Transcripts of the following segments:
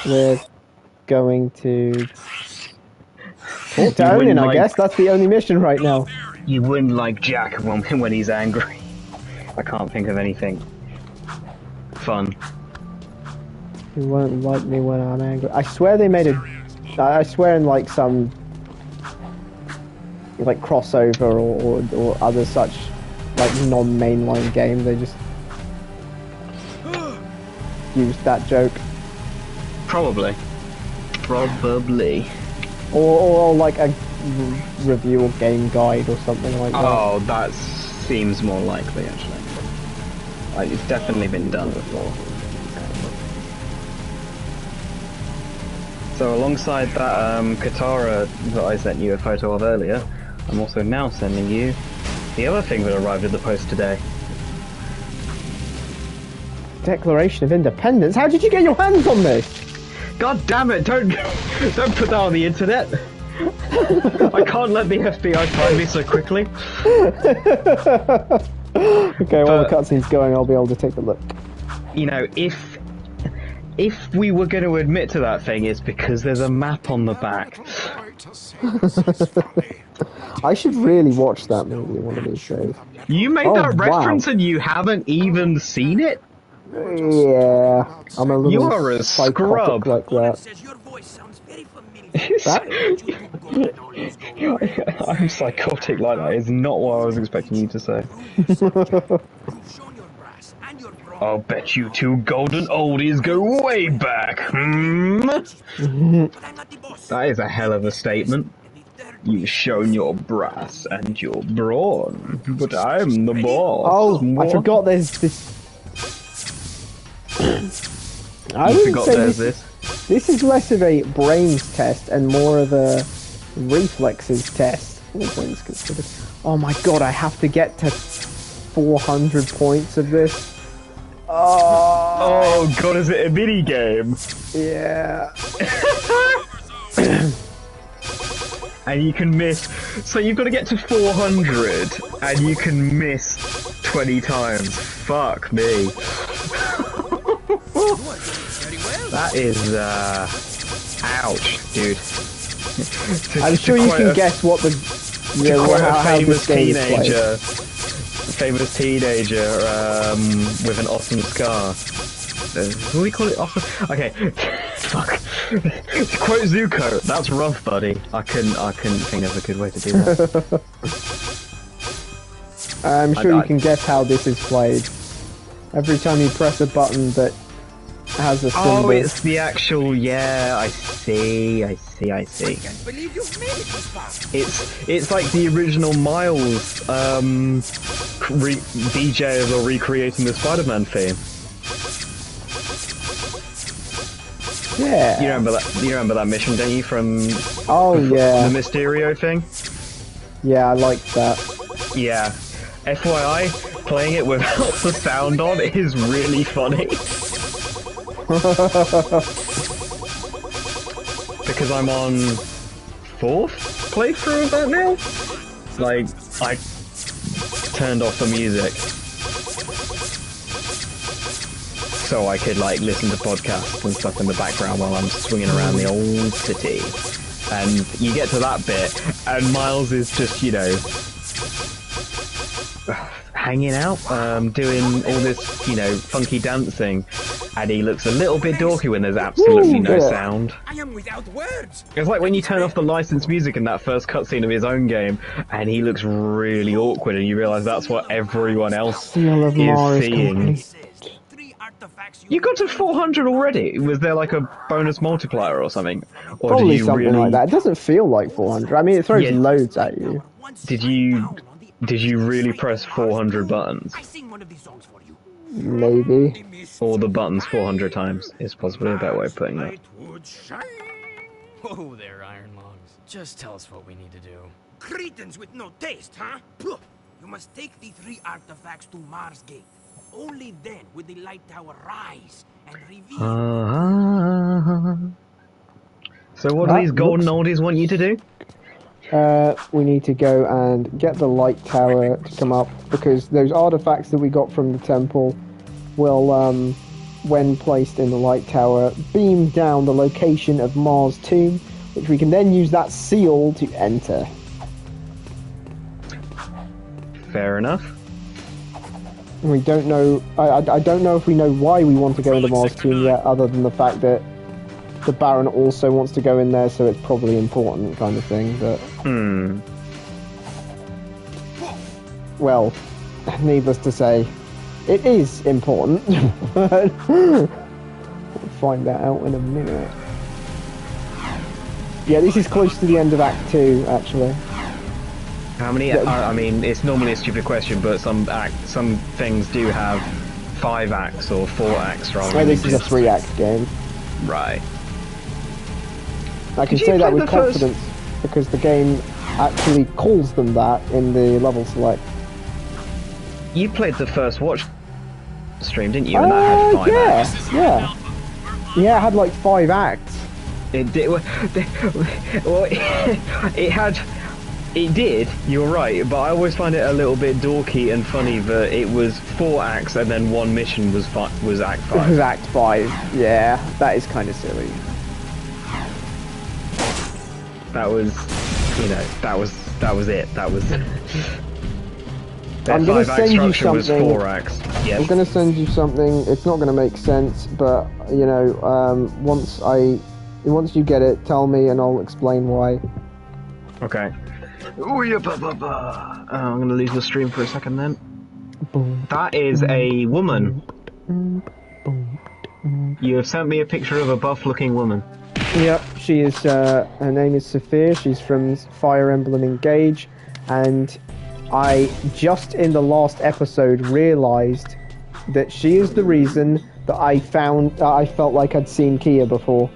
We're going to talk to Onin, I guess. That's the only mission right now. You wouldn't like Jack when he's angry. I can't think of anything fun. You won't like me when I'm angry. I swear they made I swear in like some like crossover or other such like non-mainline game they just used that joke. Probably. Or like a review or game guide or something like that. Oh, that seems more likely actually. Like, it's definitely been done before. So alongside that Katara that I sent you a photo of earlier, I'm also now sending you the other thing that arrived at the post today. Declaration of Independence? How did you get your hands on this? God damn it, don't put that on the internet! I can't let the FBI find me so quickly. Okay, while the cutscene's going, I'll be able to take a look. You know, if we were going to admit to that thing, it's because there's a map on the back. I should really watch that movie one of these days. You made that reference and you haven't even seen it? Yeah, I'm a little You are a scrub like that. I'm psychotic like that is not what I was expecting you to say. I'll bet you two golden oldies go way back, That is a hell of a statement. You've shown your brass and your brawn, but I'm the boss. Oh, I forgot there's this... I You would forgot say there's this. this? This is less of a brains test and more of a reflexes test, all things considered. Oh my god, I have to get to 400 points of this. Oh god, is it a mini game? Yeah. And you can miss. So you've got to get to 400, and you can miss 20 times. Fuck me. That is, ouch, dude. I'm sure you can guess what the... Yeah, quite a how famous this game is played. teenager with an awesome scar. What do we call it? Awesome? Okay, fuck. To quote Zuko, that's rough, buddy. I couldn't think of a good way to do that. I'm sure you can guess how this is played. Every time you press a button that has a symbol. Oh, it's the actual, yeah, I see. Can't believe you've made it this far. It's like the original Miles DJs or recreating the Spider-Man theme. Yeah. You remember that mission, don't you, from yeah. the Mysterio thing? Yeah, I like that. Yeah. FYI, playing it without the sound on is really funny. Because I'm on 4th playthrough of that now. Like, I turned off the music so I could like listen to podcasts and stuff in the background while I'm swinging around the old city. And you get to that bit, and Miles is just, you know, hanging out, doing all this, you know, funky dancing, and he looks a little bit dorky when there's absolutely no sound. I am without words. It's like when you turn off the licensed music in that first cutscene of his own game, and he looks really awkward, and you realise that's what everyone else is seeing. You got to 400 already? Was there like a bonus multiplier or something? Or Probably did you something really... like that. It doesn't feel like 400. I mean, it throws loads at you. Did you really press 400 buttons? Maybe. Or the buttons 400 times is possibly a better way of putting that. Oh, there, Iron Lungs. Just tell us what we need to do. Cretins with no taste, huh? You must take the 3 artifacts to Mars Gate. Only then will the light tower rise and reveal. So what do these golden oldies want you to do? We need to go and get the light tower to come up, because those artifacts that we got from the temple will when placed in the light tower, beam down the location of Mars' tomb, which we can then use that seal to enter. Fair enough. We don't know. I don't know if we know why we want to go into Mars' tomb yet, other than the fact that the Baron also wants to go in there, so it's probably important, kind of thing. But well, needless to say, it is important. We'll find that out in a minute. Yeah, this is close to the end of Act 2, actually. How many? I mean, it's normally a stupid question, but some things do have 5 acts or 4 acts rather. Well, this is a 3-act game. Right. I can say that with confidence because the game actually calls them that in the level select. You played the first Watch stream, didn't you? And that had 5 acts. Yeah. Yeah, it had like 5 acts. It did. Well, it had. It did. You're right, but I always find it a little bit dorky and funny that it was 4 acts and then 1 mission was Act 5. It was Act 5. Yeah, that is kind of silly. That was, you know, that was it. That was. I'm gonna send you something. Was 4 acts. Yes. I'm gonna send you something. It's not gonna make sense, but you know, once you get it, tell me and I'll explain why. Okay. Ooh, yeah, I'm gonna leave the stream for a second then. That is a woman. You have sent me a picture of a buff-looking woman. Yep, she is. Her name is Sophia. She's from Fire Emblem Engage, and I just in the last episode realised that she is the reason that I felt like I'd seen Kia before.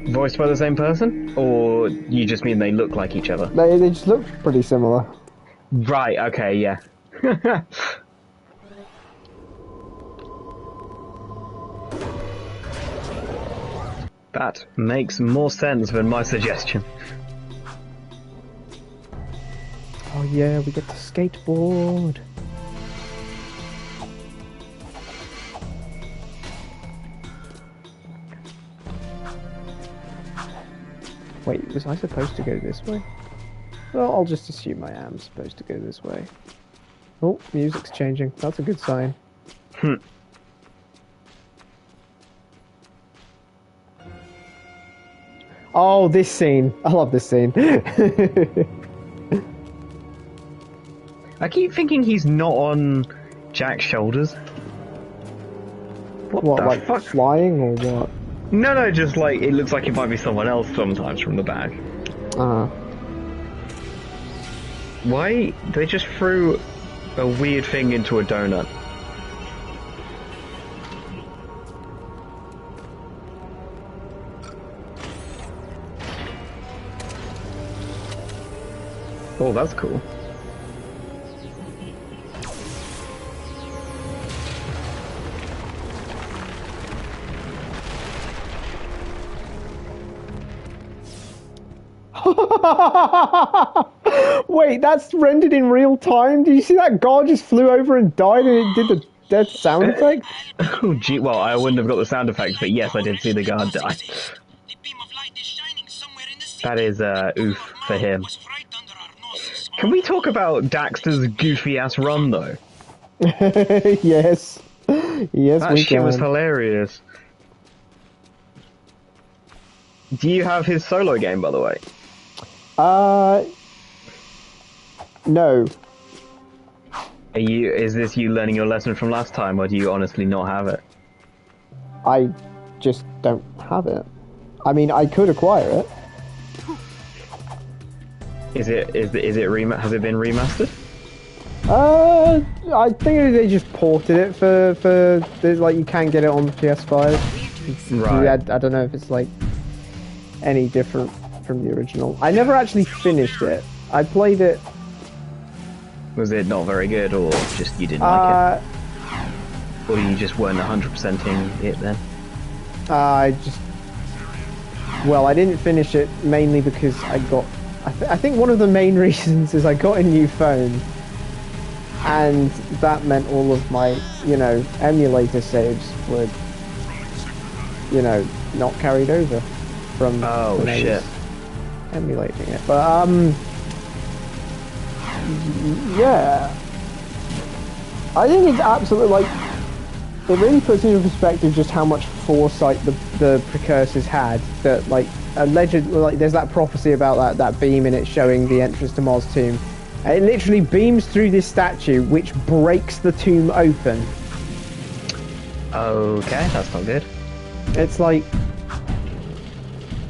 Voiced by the same person? Or you just mean they look like each other? They just look pretty similar. Right, okay, yeah. That makes more sense than my suggestion. Oh yeah, we get the skateboard. Wait, was I supposed to go this way? Well, I'll just assume I am supposed to go this way. Oh, music's changing. That's a good sign. Oh, this scene. I love this scene. I keep thinking he's not on Jack's shoulders. What like fuck? Flying or what? No, just like, it looks like it might be someone else sometimes from the back. Why? They just threw a weird thing into a donut. Oh, that's cool. Wait, that's rendered in real time? Did you see that guard just flew over and died and it did the dead sound effect? Oh gee, well, I wouldn't have got the sound effects, but yes, I did see the guard die. That is, oof for him. Can we talk about Daxter's goofy-ass run, though? Yes. Yes, that shit was hilarious. Do you have his solo game, by the way? No. Is this you learning your lesson from last time, or do you honestly not have it? I just don't have it. I mean, I could acquire it. Has it been remastered? I think they just ported it for like you can get it on the PS5. Right. I don't know if it's like any different from the original. I never actually finished it. I played it. Was it not very good, or just you didn't like it? Or you just weren't 100%ing it then? I didn't finish it mainly because I got. I think one of the main reasons is I got a new phone, and that meant all of my, emulator saves were, not carried over from when I was emulating it. But yeah, I think it's absolutely it really puts into perspective just how much foresight the precursors had. That allegedly, there's that prophecy about that beam in it showing the entrance to Mars tomb. And it literally beams through this statue, which breaks the tomb open. Okay, that's not good. It's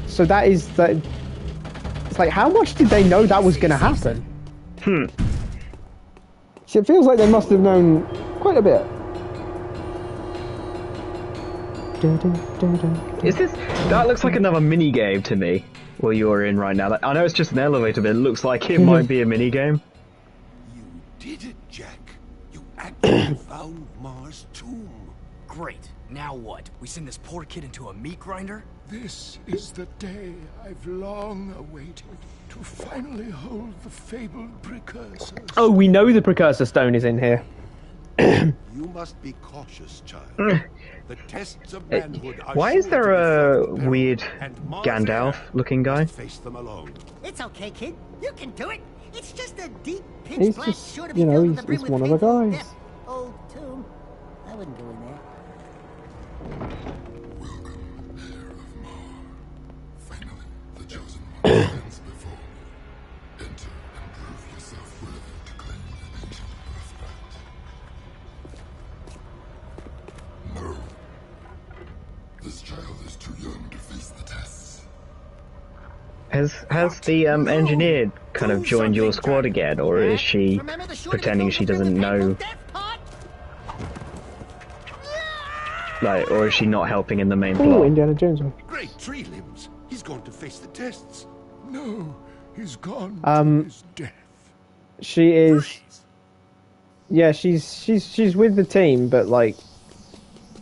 so that is that. It's how much did they know that was going to happen? So it feels like they must have known quite a bit. Is this? That looks like another mini game to me. Where you're in right now. I know it's just an elevator, but it looks like it might be a mini game. You did it, Jack. You actually found Mars' tomb. Great. Now what? We send this poor kid into a meat grinder? This is the day I've long awaited, to finally hold the fabled precursors. Oh, we know the precursor stone is in here. You must be cautious, child. The tests of manhood are why is there a sure to be weird and Gandalf-looking guy? face them alone. It's okay, kid. You can do it. It's just a deep pitch He's black, just, sure to be filled to the brim he's with one of the painful guys. death. Old tomb. I wouldn't go in there. Welcome, heir of Mar. Finally, the chosen one stands before me. Enter and prove yourself worthy to claim an ancient birthright. No. This child is too young to face the tests. Has the engineer kind of joined your squad again, or is she pretending she doesn't know? Or is she not helping in the main plot? Oh, Indiana Jones one. Great tree limbs. He's going to face the tests. No, he's gone to his death. She is. Yeah, she's with the team, but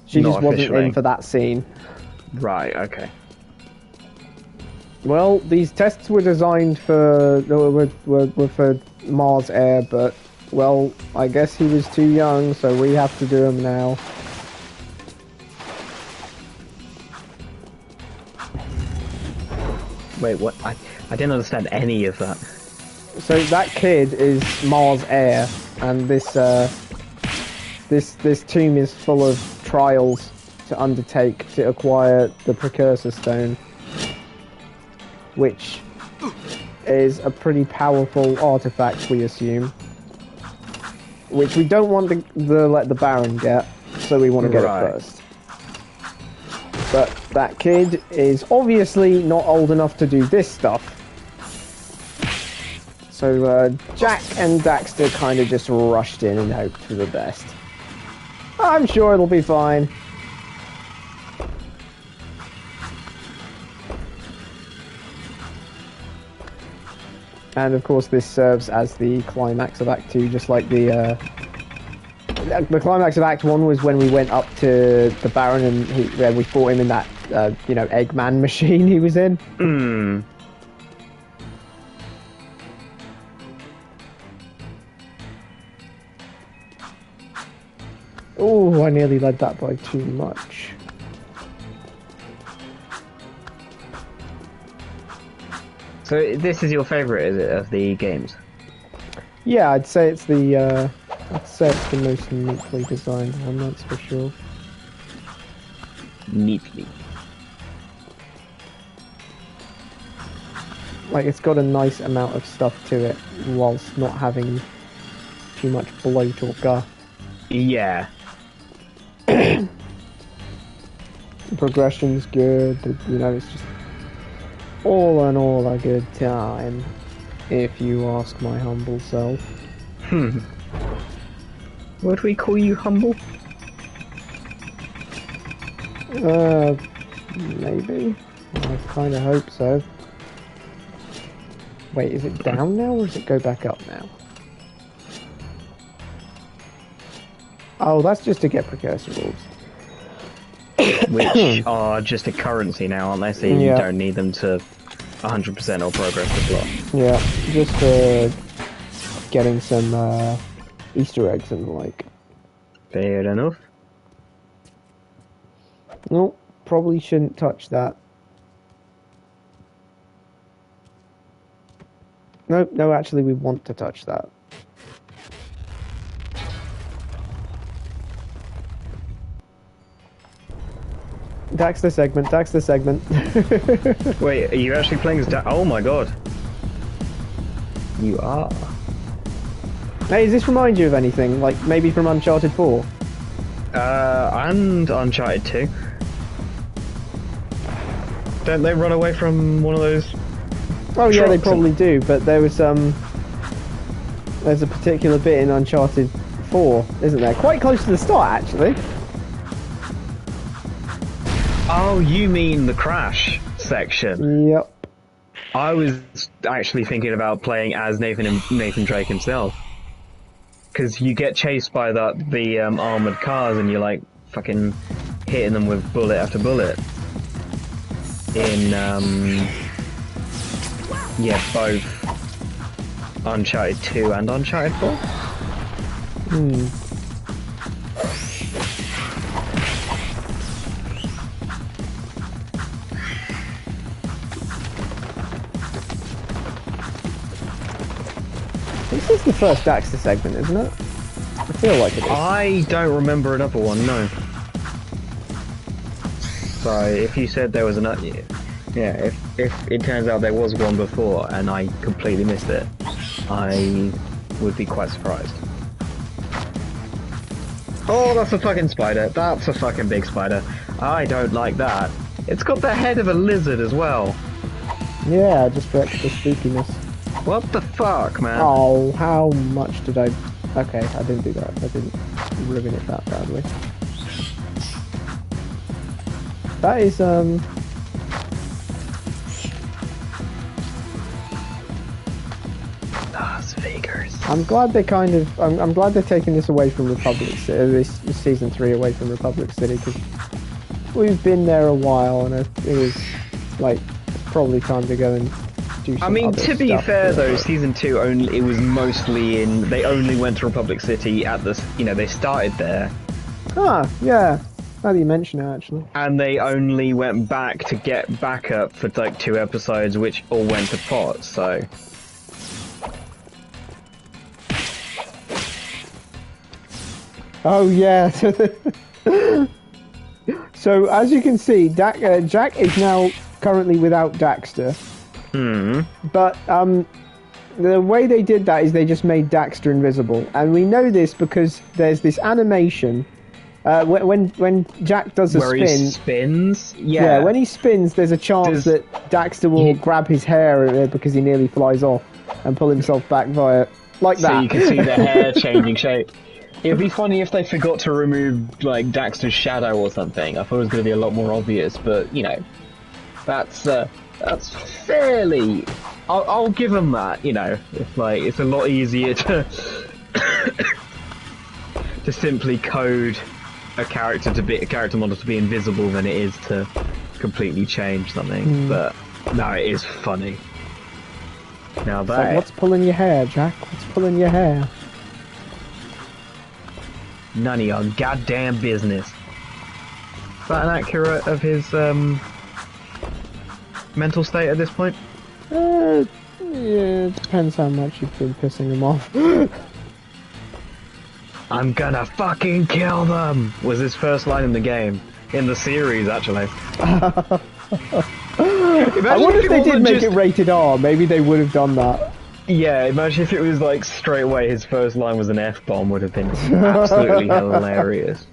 she Not just wasn't officially. in for that scene. Right. Okay. Well, these tests were designed for were for Mars Air, but I guess he was too young, so we have to do them now. Wait, what? I didn't understand any of that. So that kid is Mars Air, and this tomb is full of trials to undertake to acquire the precursor stone, which is a pretty powerful artifact, we assume, which we don't want to let the Baron get, so we want to get Right. it first. But that kid is obviously not old enough to do this stuff. So Jack and Daxter kind of just rushed in and hoped for the best. I'm sure it'll be fine. And of course this serves as the climax of Act 2, just like the climax of Act 1 was when we went up to the Baron and we fought him in that, Eggman machine he was in. Oh, I nearly led that by too much. So this is your favourite, is it, of the games? Yeah, I'd say it's the most neatly designed one, that's for sure. Neatly. It's got a nice amount of stuff to it, whilst not having too much bloat or guff. Yeah. The progression's good, it's just all in all a good time, if you ask my humble self. Would we call you humble? Maybe. I kind of hope so. Wait, is it down now, or does it go back up now? Oh, that's just to get precursor orbs. Which are just a currency now, aren't they? So you Yeah. don't need them to 100% or progress the plot. Yeah, just for getting some Easter eggs and the like. Fair enough. No, probably shouldn't touch that. No, actually we want to touch that. Daxter segment. Wait, are you actually playing as oh my god. You are. Hey, does this remind you of anything? Like, maybe from Uncharted 4? And Uncharted 2. Don't they run away from one of those? Oh yeah, they trucks probably do, but there's a particular bit in Uncharted 4, isn't there? Quite close to the start, actually. Oh, you mean the crash section? Yep. I was actually thinking about playing as Nathan Drake himself. Because you get chased by the armoured cars and you're like fucking hitting them with bullet after bullet. In, yeah, both Uncharted 2 and Uncharted 4. This is the first Daxter segment, isn't it? I feel like it is. I don't remember another one, no. So if you said there was another, yeah, if it turns out there was one before and I completely missed it, I would be quite surprised. Oh, that's a fucking spider. That's a fucking big spider. I don't like that. It's got the head of a lizard as well. Yeah, just for extra spookiness. What the fuck, man? Oh, how much did I... Okay, I didn't do that. I didn't ruin it that badly. That is, Las Vegas. I'm glad they kind of... I'm glad they're taking this away from Republic City, this Season 3 away from Republic City, because we've been there a while, and it was, like, probably time to go and do some I mean, other to be stuff fair to though, it. Season 2 only, it was mostly in, they only went to Republic City at the, you know, they started there. Ah, yeah. Now that you mention it, actually. And they only went back to get backup for like 2 episodes, which all went to pot, so... Oh, yeah. So, as you can see, Jack is now currently without Daxter. But, the way they did that is they just made Daxter invisible. And we know this because there's this animation... when Jack does a Where spin, he spins? yeah, when he spins, there's a chance that Daxter will grab his hair because he nearly flies off and pull himself back via like that. So you can see the hair changing shape. It'd be funny if they forgot to remove like Daxter's shadow or something. I thought it was going to be a lot more obvious, but you know, that's fairly. I'll give them that. You know, it's a lot easier to to simply code a character model to be invisible than it is to completely change something. But no, it is funny. Now that Like, what's pulling your hair, Jack? What's pulling your hair? none of your goddamn business. Is that an accurate of his mental state at this point? Yeah, it depends how much you've been pissing him off. I'm gonna fucking kill them! Was his first line in the game. In the series, actually. I wonder if they did make it rated R. Maybe they would have done that. Yeah, imagine if it was like straight away his first line was an F-bomb, would have been absolutely hilarious.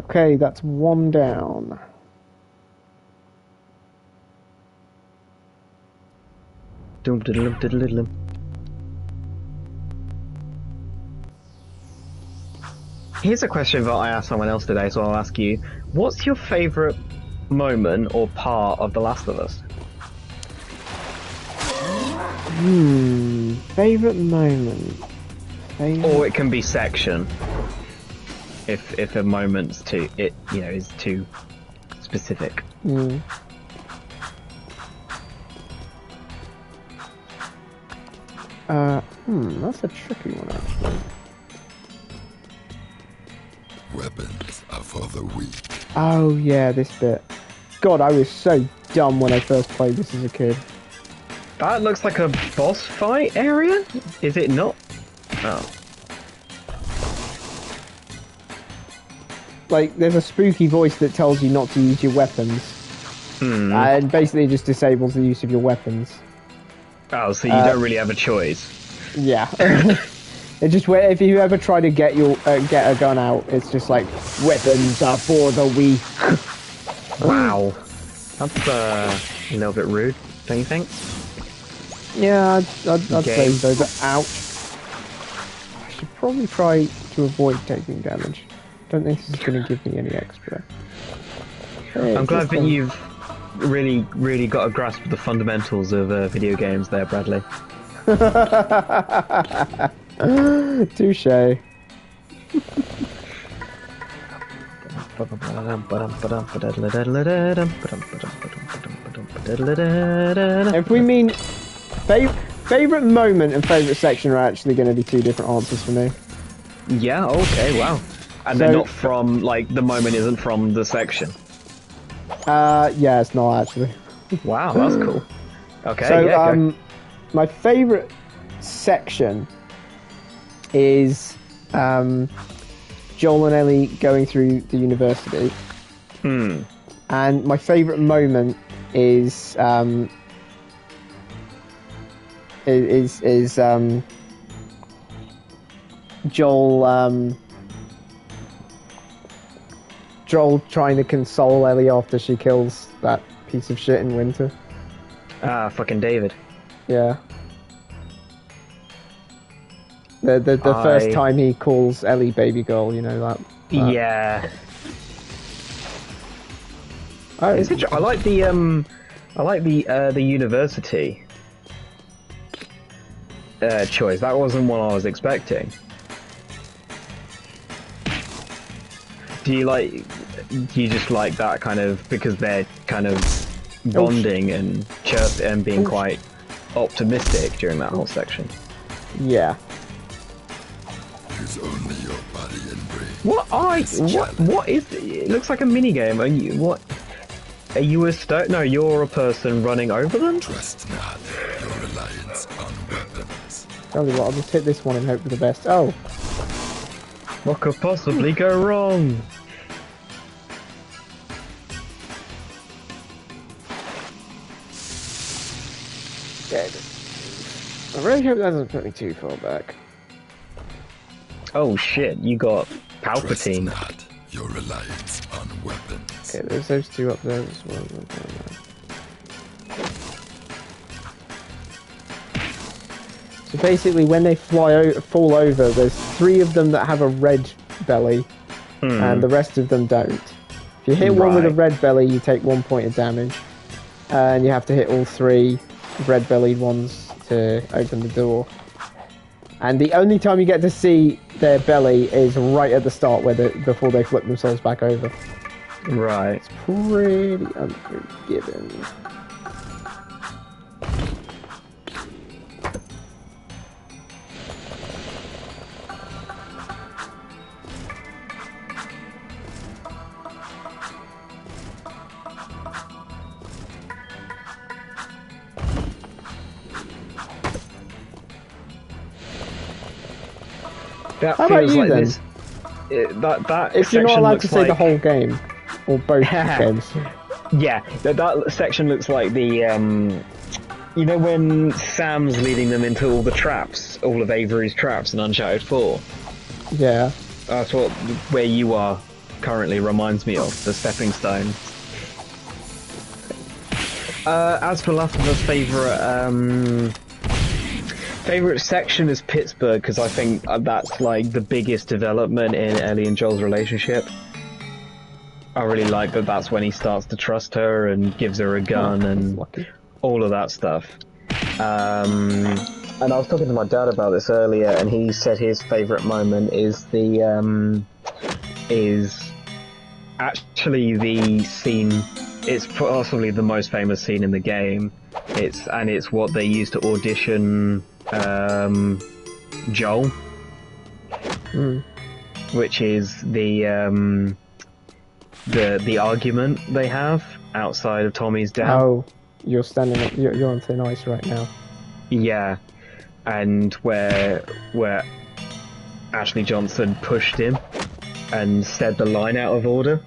Okay, that's one down. Dum-diddle-dum-diddle-diddle-dum. Here's a question that I asked someone else today, so I'll ask you. What's your favourite moment or part of The Last of Us? Favourite moment? Or it can be section. If a moment's too, is too specific. That's a tricky one, actually. Weapons are for the weak. Oh, yeah, this bit. God, I was so dumb when I first played this as a kid. That looks like a boss fight area? Is it not? Oh. Like, there's a spooky voice that tells you not to use your weapons. And basically just disables the use of your weapons. Oh, so you don't really have a choice. Yeah. It just, if you ever try to get a gun out, it's just like, weapons are for the weak. Wow. That's a little bit rude, don't you think? Yeah, I'd say so, but ouch. I should probably try to avoid taking damage. Don't think this is going to give me any extra. Hey, I'm glad that you've really got a grasp of the fundamentals of video games there, Bradley. Touche. If we mean favorite moment and favorite section are actually going to be two different answers for me. Yeah. Okay. Wow. And they're not from the moment isn't from the section. Yeah, it's not actually. Wow, that's cool. Okay. So yeah, my favorite section is Joel and Ellie going through the university. And my favorite moment is Joel trying to console Ellie after she kills that piece of shit in Winter. fucking David. Yeah. The first time he calls Ellie baby girl, you know that. Yeah. Oh, I like the university choice. That wasn't what I was expecting. Do you just like that kind of because they're kind of bonding and being quite optimistic during that whole section? Yeah. Use only your body and brain. What is it? Looks like a mini game. Are you No, you're a person running over them? Trust not your reliance on weapons. Tell you what, I'll just hit this one and hope for the best. Oh. What could possibly go wrong? Dead. I really hope that doesn't put me too far back. Oh shit, you got Palpatine. Trust not your reliance on weapons. Okay, there's those two up there as well. So basically, when they fall over, there's 3 of them that have a red belly, and the rest of them don't. If you hit one with a red belly, you take 1 point of damage, and you have to hit all 3 red-bellied ones to open the door. And the only time you get to see their belly is right at the start, before they flip themselves back over. Right. It's pretty unforgiving. That How about feels you like then? this. That If you're not section allowed looks to say like, the whole game, or both games. Yeah, that section looks like the you know when Sam's leading them into all the traps, all of Avery's traps in Uncharted 4. Yeah. That's where you are currently reminds me of, the stepping stone. As for Last of Us favorite section is Pittsburgh, because I think that's like the biggest development in Ellie and Joel's relationship. I really like that that's when he starts to trust her and gives her a gun and all of that stuff. And I was talking to my dad about this earlier, and he said his favourite moment is actually the scene. It's possibly the most famous scene in the game. It's what they used to audition Joel, which is the argument they have outside of Tommy's den. Oh, you're you're on thin ice right now. Yeah, and where Ashley Johnson pushed him and said the line out of order.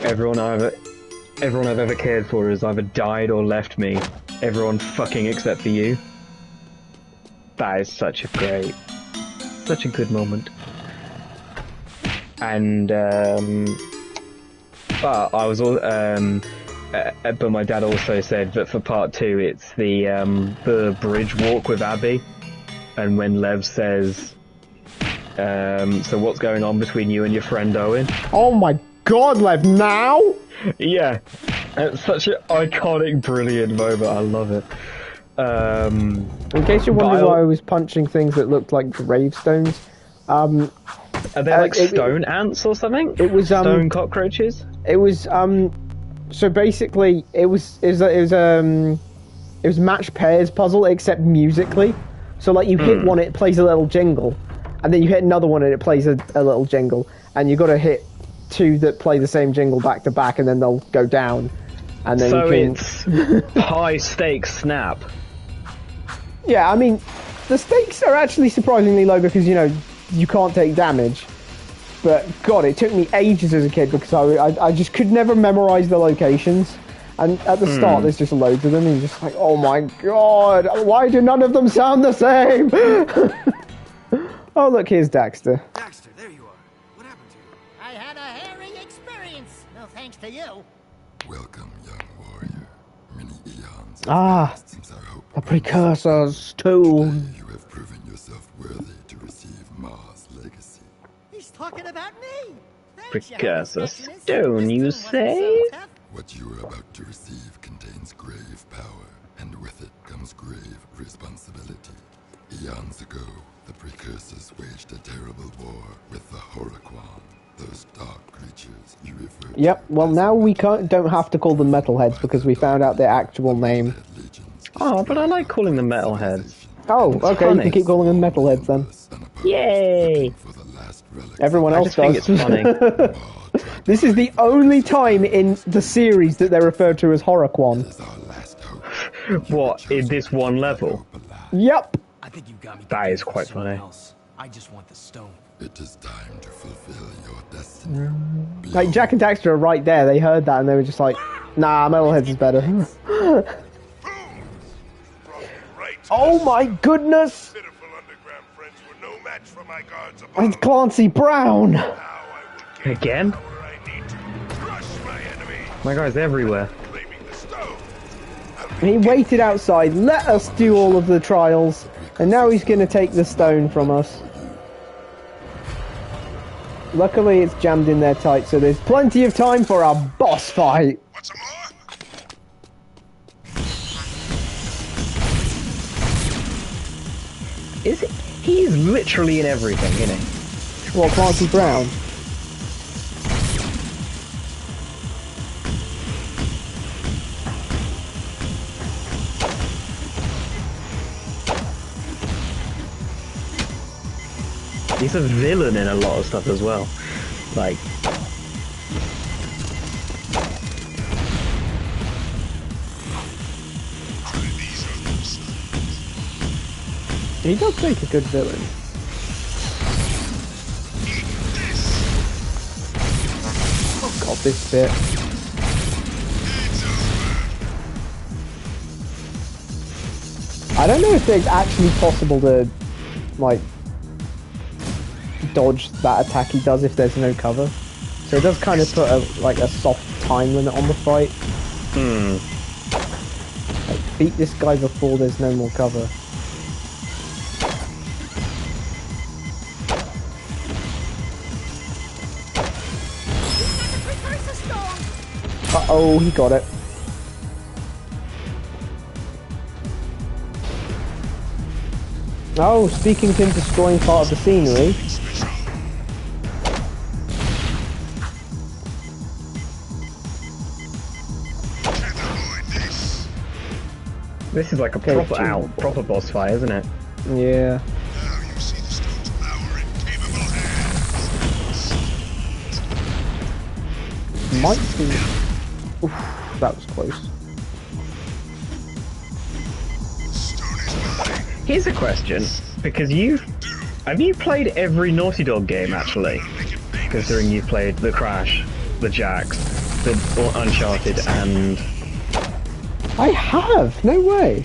Everyone I've ever cared for has either died or left me. Everyone fucking except for you. That is such a good moment. And but but my dad also said that for part 2 it's the bridge walk with Abby, and when Lev says, so what's going on between you and your friend Owen? Oh my god, Lev, now? Yeah, it's such an iconic, brilliant moment. I love it. In case you're wondering why I was punching things that looked like gravestones, are they like stone ants or something? It was stone cockroaches. It was so basically it was match pairs puzzle except musically. So like you hit one, it plays a little jingle, and then you hit another one and it plays a little jingle, and you got to hit 2 that play the same jingle back to back, and then they'll go down. And then so you can... it's high stakes snap. Yeah, I mean, the stakes are actually surprisingly low because, you know, you can't take damage. But, God, it took me ages as a kid because I just could never memorize the locations. And at the start, there's just loads of them, and you're just like, oh my God, why do none of them sound the same? Oh, look, here's Daxter. Daxter, there you are. What happened to you? I had a hairy experience. No thanks to you. Welcome, young warrior. Many eons Ah, passed since our hope the Precursor's Stone. you have proven yourself worthy to receive Mars' legacy. He's talking about me. Precursor Stone, you say? What you are about to receive contains grave power, and with it comes grave responsibility. Eons ago, the Precursors waged a terrible war with the Horoquan, those dark creatures you refer to. Yep, well now we don't have to call them Metalheads because we found out their actual name. Oh, but I like calling them metalheads. Oh, okay, you can keep calling them Metalheads then. Yay! Everyone else does. It's funny. This is the only time in the series that they're referred to as Horoquan. What, in this one level? Yep. I think you got me. That is quite funny. Else. I just want the stone. It is time to fulfill your destiny. Like, Jack and Daxter are right there. They heard that and they were just like, nah, Metalheads is better. Oh my goodness! Pitiful underground friends were no match for my guards above. It's Clancy Brown! Now I will gain Again? the power I need to crush my enemy, My guy's everywhere. claiming the stone. He waited outside, let us do all of the trials, and now he's going to take the stone from us. Luckily it's jammed in there tight, so there's plenty of time for a boss fight. Want some more? Is it? He's literally in everything, isn't he? What, Clancy Brown? He's a villain in a lot of stuff as well. Like, He does make a good villain. Oh god, this bit. I don't know if it's actually possible to, like, dodge that attack he does if there's no cover. So it does kind of put a soft time limit on the fight. Like, beat this guy before there's no more cover. Uh-oh, he got it. Oh, speaking to him destroying part of the scenery. This is like a Okay, proper boss fight, isn't it? Yeah. Now you see the stone's power in capable hands. Might be. Oof, that was close. Stone is mine. Here's a question, because have you played every Naughty Dog game actually? Considering you've played the Crash, the Jax, the Uncharted, and I have. No way.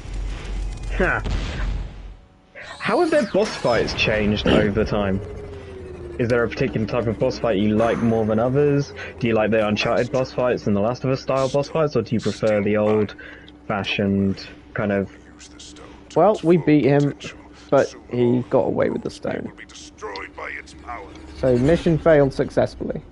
How have their boss fights changed over time? Is there a particular type of boss fight you like more than others? Do you like the Uncharted boss fights and the Last of Us style boss fights, or do you prefer the old-fashioned kind of? Well, we beat him, but he got away with the stone. Will be destroyed by its power. So mission failed successfully.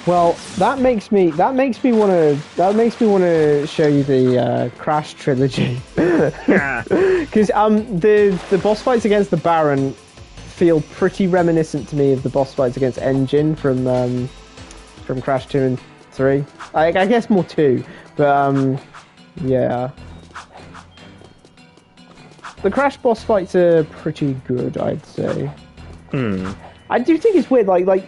Well, that makes me want to show you the Crash trilogy. Because the boss fights against the Baron feel pretty reminiscent to me of the boss fights against Engine from Crash 2 and 3. I guess more 2, but yeah. The Crash boss fights are pretty good, I'd say. I do think it's weird, like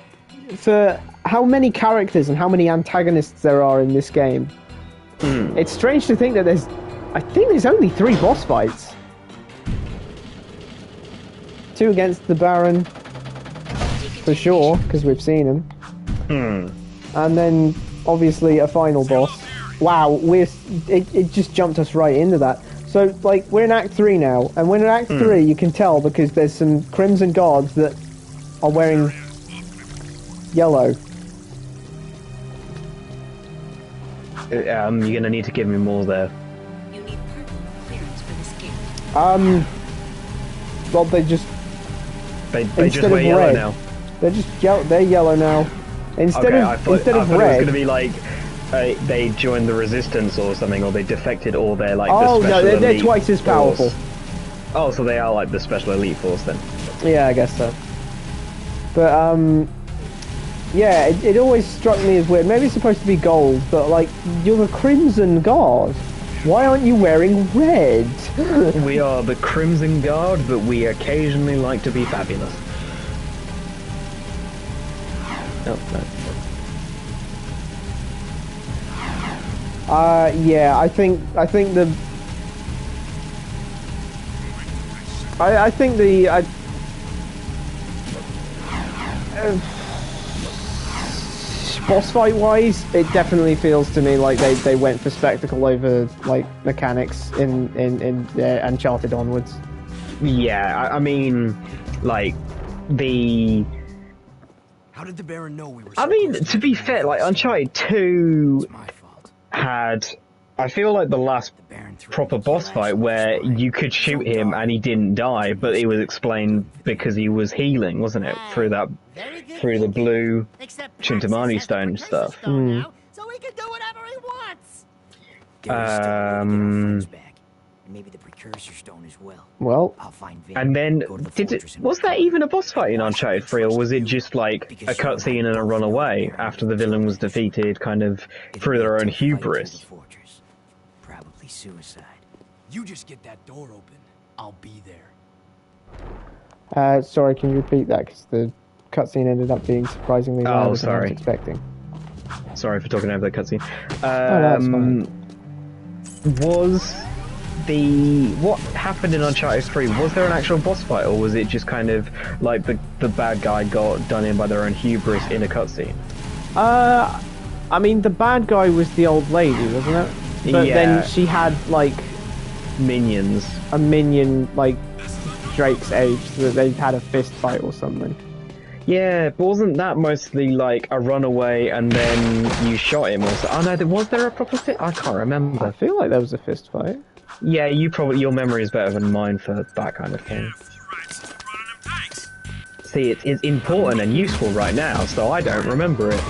for how many characters and how many antagonists there are in this game. It's strange to think that I think there's only 3 boss fights. 2 against the Baron, for sure, because we've seen him. And then, obviously, a final boss. Wow, it just jumped us right into that. So, like, we're in Act 3 now, and when in Act 3, you can tell because there's some Crimson Guards that are wearing yellow. You're gonna need to give me more there. You need purple clearance for this gate. Well, they just wear yellow red, now. They're just they're yellow now. Instead I thought of it was red. gonna be like they joined the Resistance or something, or they defected, or they're like Oh the no, special they're elite twice as powerful. force. Oh, so they are like the special elite force then. Yeah, I guess so. But yeah, it always struck me as weird. Maybe it's supposed to be gold, but like, you're the Crimson Guard. Why aren't you wearing red? We are the Crimson Guard, but we occasionally like to be fabulous. Oh, no. Yeah, I think the boss fight wise, it definitely feels to me like they went for spectacle over like mechanics in Uncharted onwards. Yeah, I mean, like the. How did the Baron know we were? I mean, to be fair, like Uncharted 2 It's my fault. had, I feel like the last The Baron threw proper me boss last fight was where mine. you could shoot him and he didn't die, but it was explained because he was healing, wasn't it? Through the blue Except Chintamani Praxis has the stone precursor stuff. stone now, so he can do whatever he wants. Gary's still waiting to get our phones back. And maybe the precursor stone as well. Well, I'll find Vin, And then, go to the fortress and was there recover. even a boss fight in Uncharted 3, or was it just like a cutscene and a runaway after the villain was defeated, kind of It'll through be their a own tough fight through the hubris? fortress. Probably suicide. You just get that door open. I'll be there. sorry, can you repeat that? Because the cutscene ended up being surprisingly louder than I sorry. was expecting. Sorry for talking over the cutscene. that's fine. Was what happened in Uncharted 3, was there an actual boss fight, or was it just kind of like the bad guy got done in by their own hubris in a cutscene? I mean, the bad guy was the old lady, wasn't it? But Yeah. then she had like Minions. a minion like Drake's age, so that they had a fist fight or something. Yeah, but wasn't that mostly like a runaway and then you shot him or so? Oh no, was there a proper fit? I can't I remember. feel like there was a fist fight. Yeah, your memory is better than mine for that kind of thing. See, it's important and useful right now, so I don't remember it.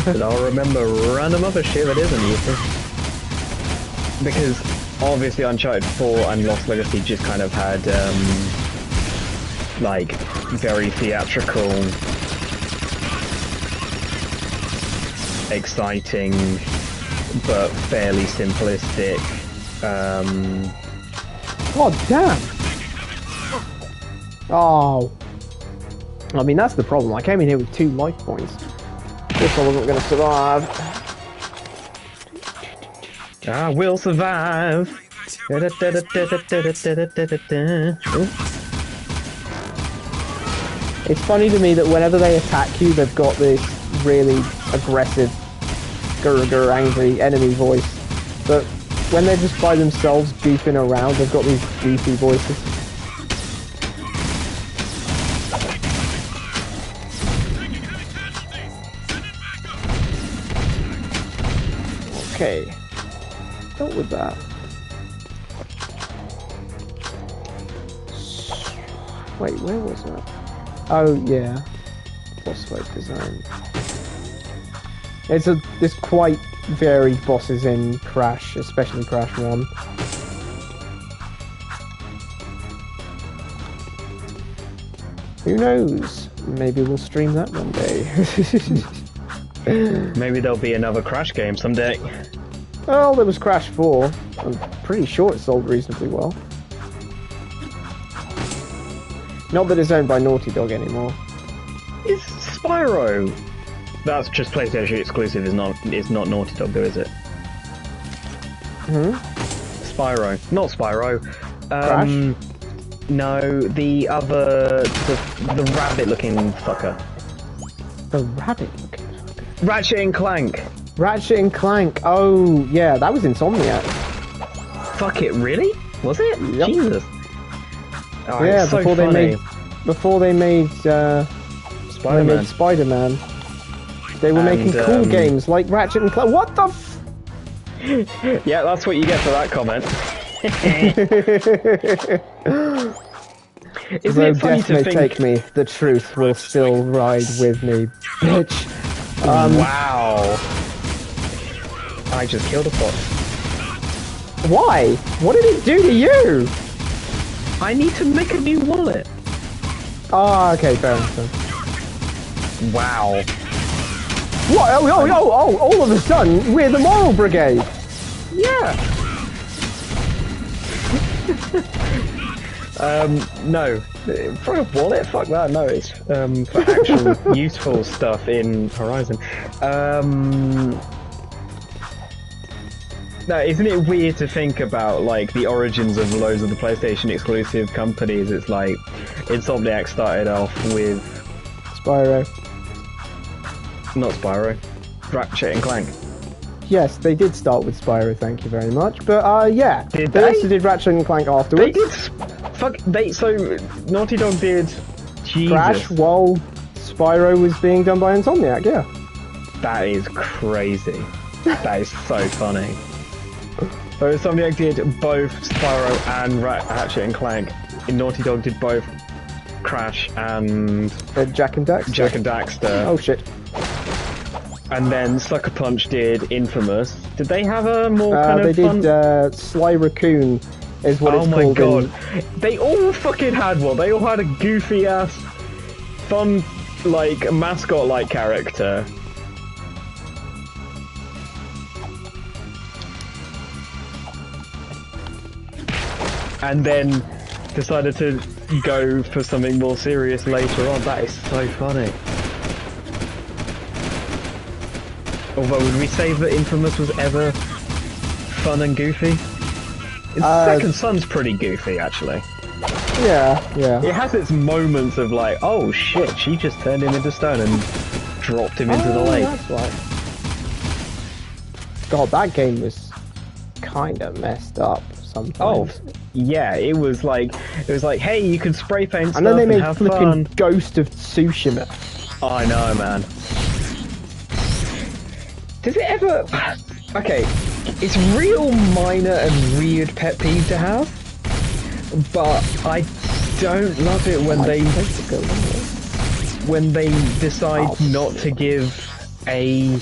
But I'll remember random other shit that isn't useful. Because obviously Uncharted 4 and Lost Legacy just kind of had like very theatrical, exciting, but fairly simplistic. God damn! Oh. I mean, that's the problem. I came in here with 2 life points. Guess I wasn't going to survive. I will survive. It's funny to me that whenever they attack you, they've got this really aggressive, angry enemy voice. But when they're just by themselves goofing around, they've got these goofy voices. Okay. Dealt with that. Wait, where was that? Oh yeah, boss fight design. There's quite varied bosses in Crash, especially Crash 1. Who knows? Maybe we'll stream that one day. Maybe there'll be another Crash game someday. Well, there was Crash 4. I'm pretty sure it sold reasonably well. Not that it's owned by Naughty Dog anymore. Is Spyro? That's just PlayStation exclusive. Is not Naughty Dog, though, is it? Spyro, not Spyro. Crash? No, the other, the rabbit-looking fucker. The rabbit-looking fucker. Ratchet and Clank. Ratchet and Clank. Oh, yeah, that was Insomniac. Fuck it, really? Was it? Yep. Jesus. Oh, Yeah, it's so before funny. they made Spider-Man. Spider-Man. They were making cool games like Ratchet and Clank. What the f? Yeah, that's what you get for that comment. Isn't Though it funny death to may think... take me, the truth will still ride with me, bitch. Wow. I just killed a fox. Why? What did it do to you? I need to make a new wallet. Oh, okay, fair enough. Wow. What? Oh, all of a sudden, we're the Moral Brigade. Yeah. No. For a wallet? Fuck that, no, it's for actual useful stuff in Horizon. No, isn't it weird to think about, like, the origins of loads of the PlayStation exclusive companies? It's like, Insomniac started off with... Spyro. Not Spyro. Ratchet and Clank. Yes, they did start with Spyro, thank you very much. But, yeah. Did they they? also did Ratchet and Clank afterwards. They did... So, Naughty Dog did... Jesus. Crash while Spyro was being done by Insomniac, yeah. That is crazy. That is so funny. So Insomniac did both Spyro and Ratchet and Clank. And Naughty Dog did both Crash and... Jak and Daxter. Jak and Daxter. Oh shit. And then Sucker Punch did Infamous. Did they have a more kind of they fun... did Sly Raccoon is what it's my called. god. They all fucking had one. They all had a goofy ass, fun, like, mascot-like character. And then decided to go for something more serious later on. That is so funny. Although, would we say that Infamous was ever fun and goofy? Second Son's pretty goofy, actually. Yeah. It has its moments of like, oh shit, she just turned him into stone and dropped him into the lake. That's right. God, that game was kind of messed up sometimes. Oh, yeah, it was like, hey, you can spray paint stuff and then they made have flipping fun. Ghost of Tsushima. Oh, I know, man. Does it ever... Okay, it's real minor and weird pet peeve to have, but I don't love it when they decide not to give a...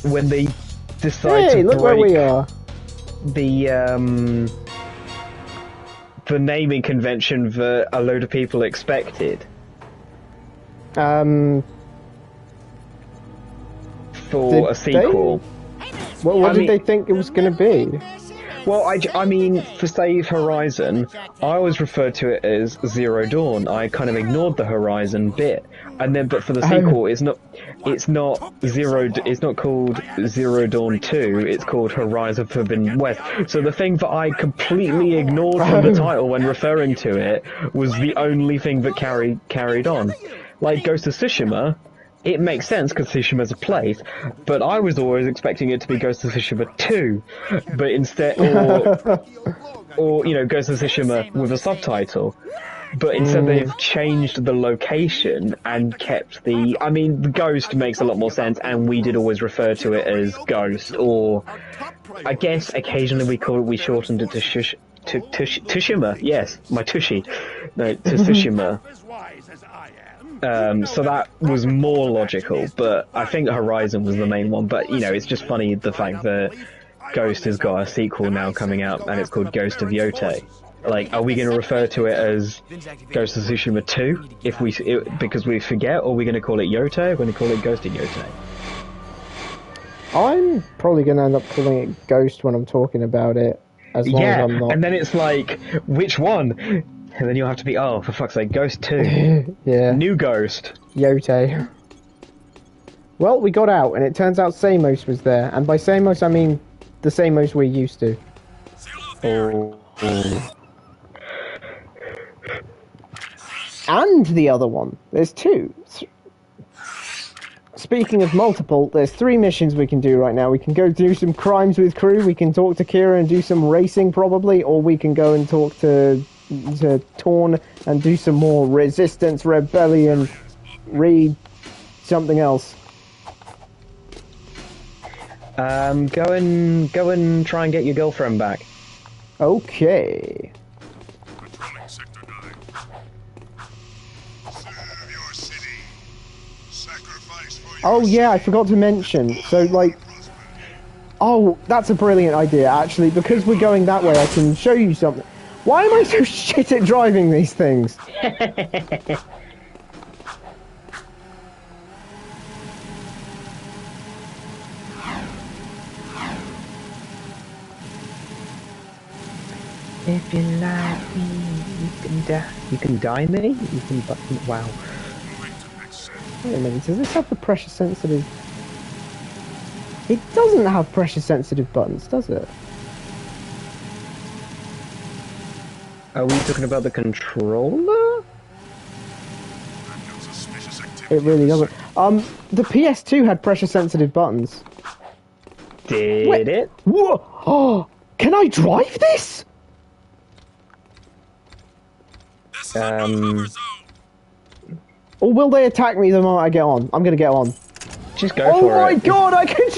When they decide to look where we are. The naming convention that a load of people expected. For a sequel. What did they think it was going to be? Well, I mean, for Save Horizon, I always referred to it as Zero Dawn. I kind of ignored the Horizon bit, and then but for the sequel, it's not called Zero Dawn 2. It's called Horizon Forbidden West. So the thing that I completely ignored from the title when referring to it was the only thing that carried on. Like Ghost of Tsushima. It makes sense because Tsushima's a place, but I was always expecting it to be Ghost of Tsushima 2, but instead, or you know, Ghost of Tsushima with a subtitle. But instead they've changed the location and kept the... I mean, the Ghost makes a lot more sense, and we did always refer to it as Ghost, or I guess occasionally we shortened it to Tsushima. Yes, my Tushi. No, to Tsushima. So that was more logical, but I think Horizon was the main one. But, you know, it's just funny the fact that Ghost has got a sequel now coming out, and it's called Ghost of Yotei. Like, are we going to refer to it as Ghost of Tsushima 2 because we forget, or are we going to call it Yotei, or are we going to call it Ghost of Yotei? I'm probably going to end up calling it Ghost when I'm talking about it, as long as I'm not... and then it's like, which one? And then you'll have to be, oh, for fuck's sake, Ghost 2. Yeah. New Ghost. Yotei. Well, we got out, and it turns out Samos was there. And by Samos, I mean the Samos we're used to. Oh. And the other one. There's two. Speaking of multiple, there's 3 missions we can do right now. We can go do some crimes with crew, we can talk to Kira and do some racing probably, or we can go and talk to Torn and do some more resistance, rebellion, something else. Go and try and get your girlfriend back. Okay. Patrolling Sector 9. Serve your city. Sacrifice for your Oh yeah, I forgot to mention. So like, oh, that's a brilliant idea actually. Because we're going that way, I can show you something. Why am I so shit at driving these things? If you like me, you can die me? You can wow. Wait a minute, does this have the pressure sensitive? It doesn't have pressure sensitive buttons, does it? Are we talking about the controller? It really doesn't. The PS2 had pressure sensitive buttons. Did it? Whoa! Oh, can I drive this? Or will they attack me the moment I get on? I'm gonna get on. Just go for it. Oh my god, I can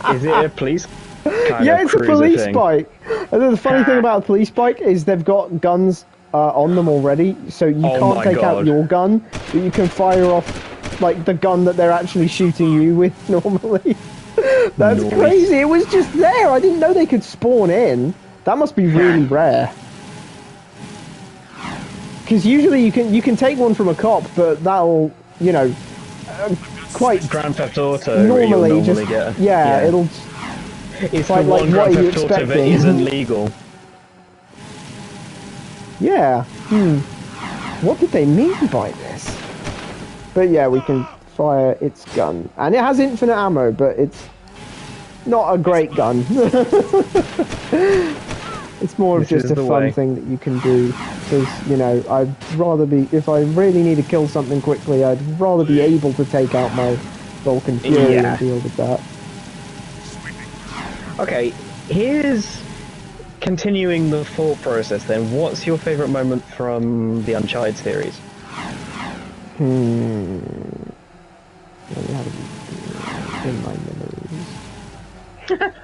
drive! Is it a police kind yeah, of it's a police thing? bike. And then the funny thing about a police bike is they've got guns on them already, so you can't take out your gun, but you can fire off like the gun that they're actually shooting you with normally. That's crazy. It was just there. I didn't know they could spawn in. That must be really rare. Because usually you can take one from a cop, but that'll, you know, quite Grand Theft Auto. normally just get it'll. It's quite the like one what Grand are you Theft Auto that expecting? isn't legal. Yeah. What did they mean by this? But yeah, we can fire its gun, and it has infinite ammo, but it's not a great gun. It's more of just a fun thing that you can do, because, you know, I'd rather be, if I really need to kill something quickly, I'd rather be able to take out my Vulcan Fury and deal with that. Okay, here's continuing the thought process then. What's your favourite moment from the Uncharted series? Let me have it in my memories.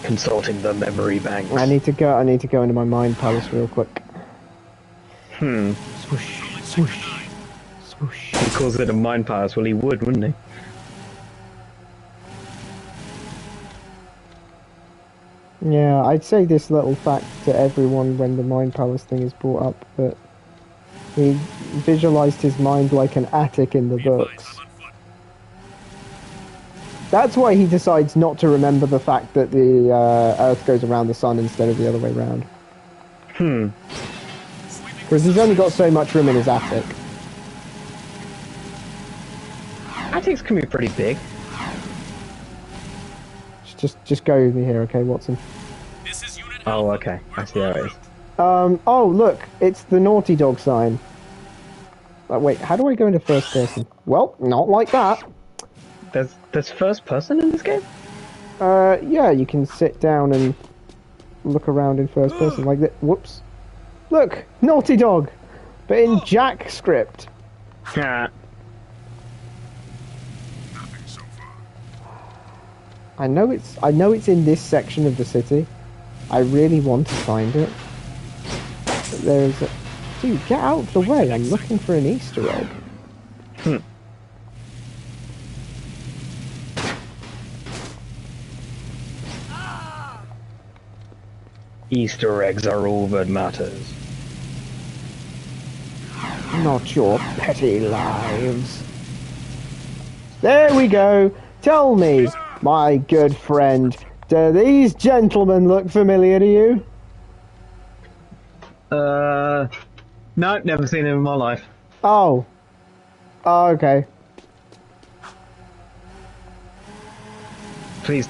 Consulting the memory banks. I need to go into my mind palace real quick. Swoosh, swoosh, swoosh. He calls it a mind palace. Well, he would, wouldn't he? Yeah, I'd say this little fact to everyone when the mind palace thing is brought up, but He visualized his mind like an attic in the books. That's why he decides not to remember the fact that the Earth goes around the sun instead of the other way around. Because he's only got so much room in his attic. Attics can be pretty big. Just go with me here, okay, Watson? Oh, okay. I see how it is. Oh, look, it's the Naughty Dog sign. Wait, how do I go into first person? Well, not like that. There's first person in this game? Yeah, you can sit down and look around in first person like that. Whoops. Look, Naughty Dog, but in Jack script. Yeah. I know it's in this section of the city. I really want to find it. But there's a... Dude, get out of the way. I'm looking for an Easter egg. Easter eggs are all that matters. Not your petty lives. There we go. Tell me, my good friend, do these gentlemen look familiar to you? No, never seen him in my life. Oh. Oh, okay. Please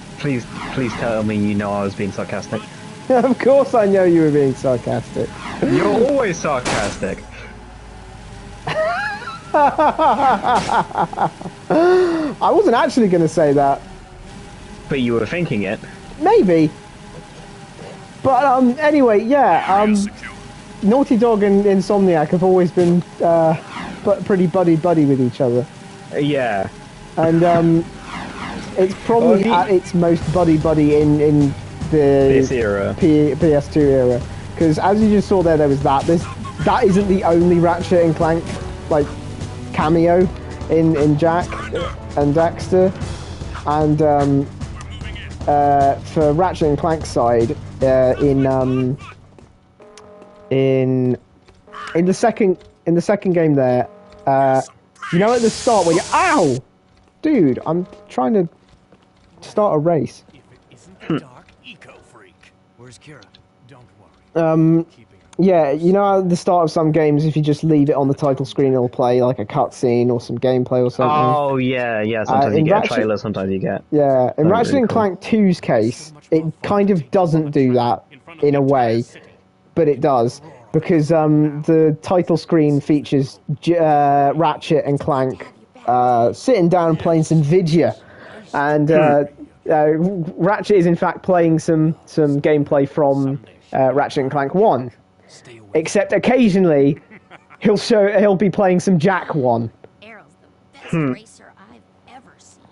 tell me you know I was being sarcastic. Of course I know you were being sarcastic. You're always sarcastic. I wasn't actually going to say that. But you were thinking it. Maybe. But anyway, yeah, Naughty Dog and Insomniac have always been pretty buddy-buddy with each other. Yeah. And it's probably at its most buddy-buddy in the this era. PS2 era. Because as you just saw there was that. That isn't the only Ratchet and Clank like cameo in Jack and Daxter. And for Ratchet and Clank's side, in the second game there, you know at the start when you ow, dude, I'm trying to start a race. If it isn't dark, eco-freak. Where's Kira? Don't worry. Yeah, you know at the start of some games, if you just leave it on the title screen, it'll play like a cutscene or some gameplay or something. Oh yeah. Sometimes you get a trailer, sometimes you get. Yeah, in Ratchet and Clank 2's case, it kind of doesn't do that in a way, but it does because the title screen features Ratchet and Clank sitting down playing some Vidya, and Ratchet is in fact playing some gameplay from Ratchet and Clank 1. Except occasionally, he'll be playing some Jack 1. Errol's the best racer I've ever seen.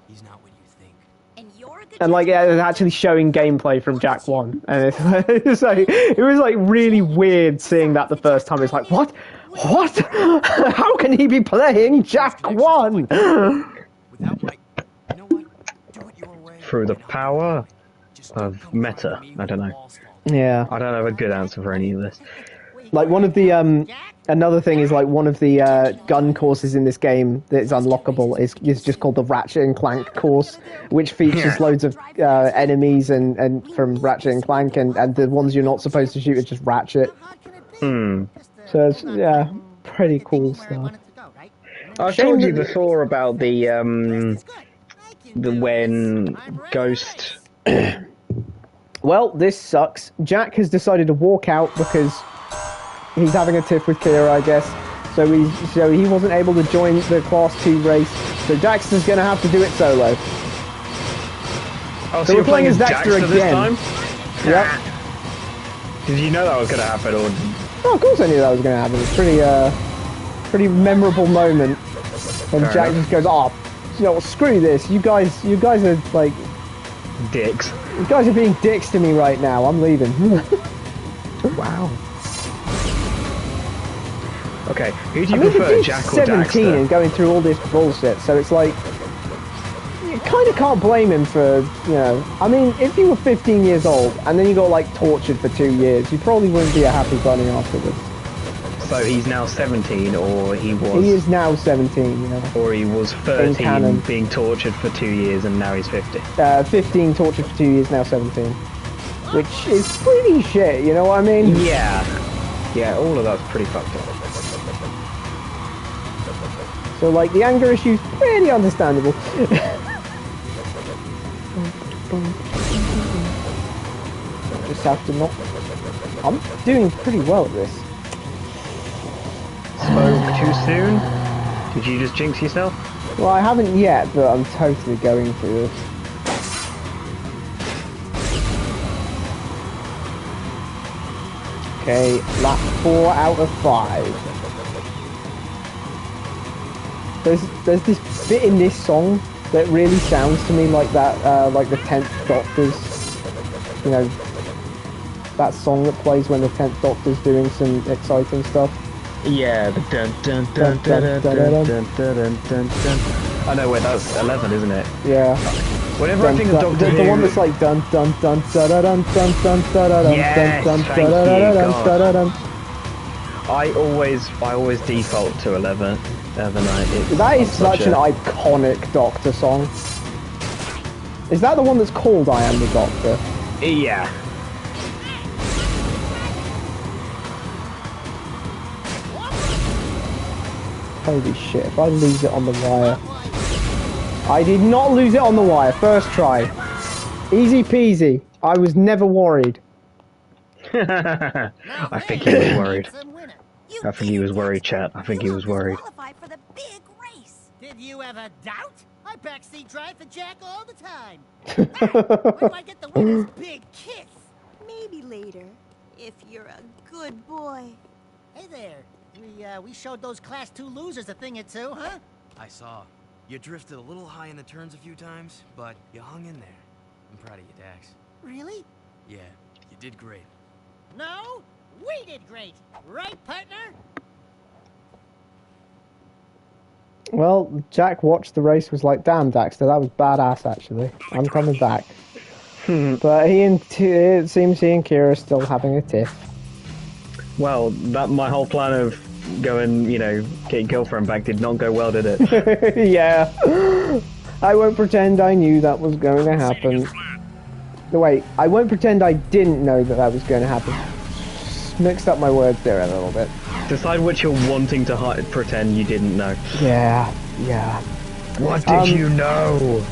He's not what you think. And you're a good And like actually showing gameplay from Jack 1. And it's like, it was like really weird seeing that the first time. It's like, what? How can he be playing Jack 1? Without my... You know what? Do it your way. Through the power of meta. I don't know. Yeah. I don't have a good answer for any of this. Like one of the another thing is like one of the gun courses in this game that's unlockable is just called the Ratchet and Clank course, which features loads of enemies and from Ratchet and Clank, and the ones you're not supposed to shoot are just Ratchet. So it's pretty cool stuff. I told you before about the when Ghost. Well, this sucks. Jack has decided to walk out because he's having a tiff with Kira, I guess. So he wasn't able to join the Class 2 race. So Daxter's going to have to do it solo. Oh, so you're playing as Daxter again. This time? Yep. Did you know that was going to happen? Or... Oh, of course I knew that was going to happen. It's pretty memorable moment. And Jack just goes, screw this. You guys are like... dicks. You guys are being dicks to me right now. I'm leaving. Wow. Okay, who do you prefer, Jack or 17 Daxter? and going through all this bullshit, so it's like you kind of can't blame him for, I mean, if you were 15 years old and then you got like tortured for 2 years, you probably wouldn't be a happy bunny afterwards. So he's now 17, or he was... He is now 17, you know. Or he was 13, being tortured for 2 years, and now he's 50. 15, tortured for 2 years, now 17. Which is pretty shit, you know what I mean? Yeah. Yeah, all of that's pretty fucked up. So, like, the anger issue's pretty understandable. Just have to not... I'm doing pretty well at this. Spoke too soon? Did you just jinx yourself? Well, I haven't yet, but I'm totally going to. Okay, lap 4 out of 5. There's this bit in this song that really sounds to me like that, like the 10th Doctor's, you know, that song that plays when the 10th Doctor's doing some exciting stuff. Yeah, the dun dun dun dun dun dun dun dun dun dun. I know, wait, that's 11, isn't it? Yeah. Whenever I think of Doctor Who... The one that's like dun dun dun dun dun dun dun dun dun dun dun dun dun dun. I always default to 11. That is such an iconic Doctor song. Is that the one that's called I Am the Doctor? Yeah. Holy shit, if I lose it on the wire. I did not lose it on the wire, first try. Easy peasy. I was never worried. I think he was worried. I think he was worried, chat. I think he was worried. For the big race. Did you ever doubt? I backseat drive for Jack all the time. When do I get the winner's big kiss? Maybe later, if you're a good boy. Hey there. We showed those Class 2 losers a thing or two, huh? I saw. You drifted a little high in the turns a few times, but you hung in there. I'm proud of you, Dax. Really? Yeah, you did great. No, we did great. Right, partner? Well, Jack watched the race, was like, damn, Daxter, that was badass, actually. I'm coming back. But it seems he and Kira are still having a tiff. Well, my whole plan of going, you know, getting girlfriend back did not go well, did it? Yeah. I won't pretend I knew that was going to happen. Wait, I won't pretend I didn't know that was going to happen. Mixed up my words there a little bit. Decide what you're wanting to pretend you didn't know. Yeah. What did you know?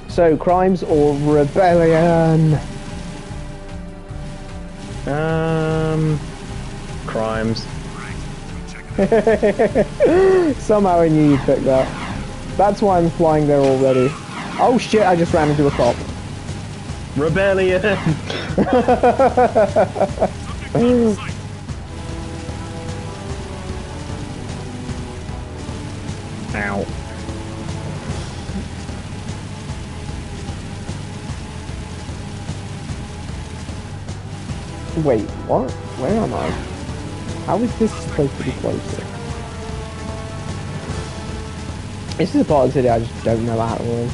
So, crimes or rebellion? Crimes. Somehow I knew you'd pick that. That's why I'm flying there already. Oh shit, I just ran into a cop. Rebellion! Ow. Wait, what? Where am I? How is this supposed to be closer? This is a part of the city I just don't know at all.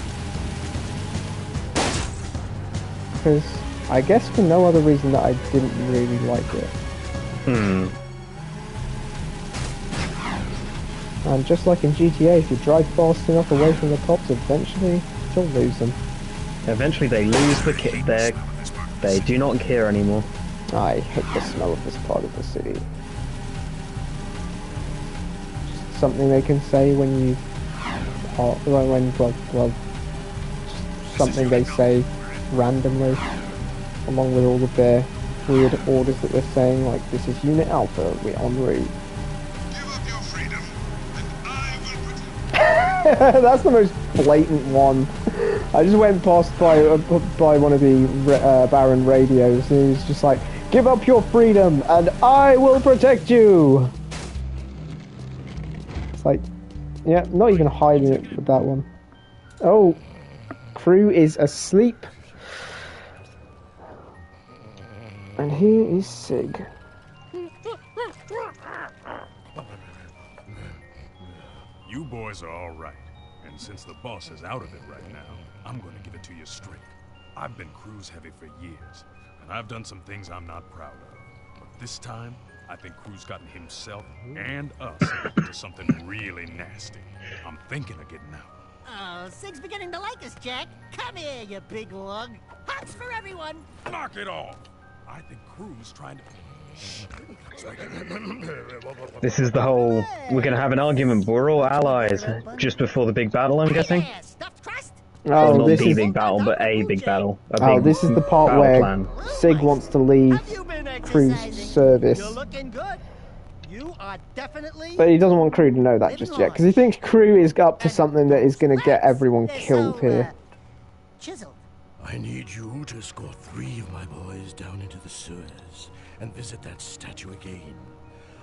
Because I guess for no other reason that I didn't really like it. And just like in GTA, if you drive fast enough away from the cops, eventually you'll lose them. Eventually they lose the kit. They do not care anymore. I hate the smell of this part of the city. Just something they can say when you... well, something they say randomly, along with all of their weird orders that they're saying, like, this is Unit Alpha, we're en route. Give up your freedom, and I will protect. That's the most blatant one. I just went past by one of the Baron radios, and he was just like, give up your freedom, and I will protect you! It's like, yeah, not even hiding it with that one. Oh, crew is asleep. And here is Sig. You boys are all right. And since the boss is out of it right now, I'm going to give it to you straight. I've been cruise heavy for years, and I've done some things I'm not proud of. But this time, I think Crew's gotten himself and us into something really nasty. I'm thinking of getting out. Oh, Sig's beginning to like us, Jack. Come here, you big lug. Hugs for everyone. Knock it off! I think Crew's trying to... This is the whole, we're gonna have an argument, but we're all allies. Just before the big battle, I'm guessing? Yeah, stuffed crust. Well, Oh, not this the is big battle, but a big battle. this is the part battle where plan. Sig wants to leave Have you been Crew's exercising? service. You're looking good. You are definitely... But he doesn't want Crew to know that just yet, because he thinks Crew is up to something that is going to get everyone They're killed so, here. chiseled. I need you to escort 3 of my boys down into the sewers and visit that statue again.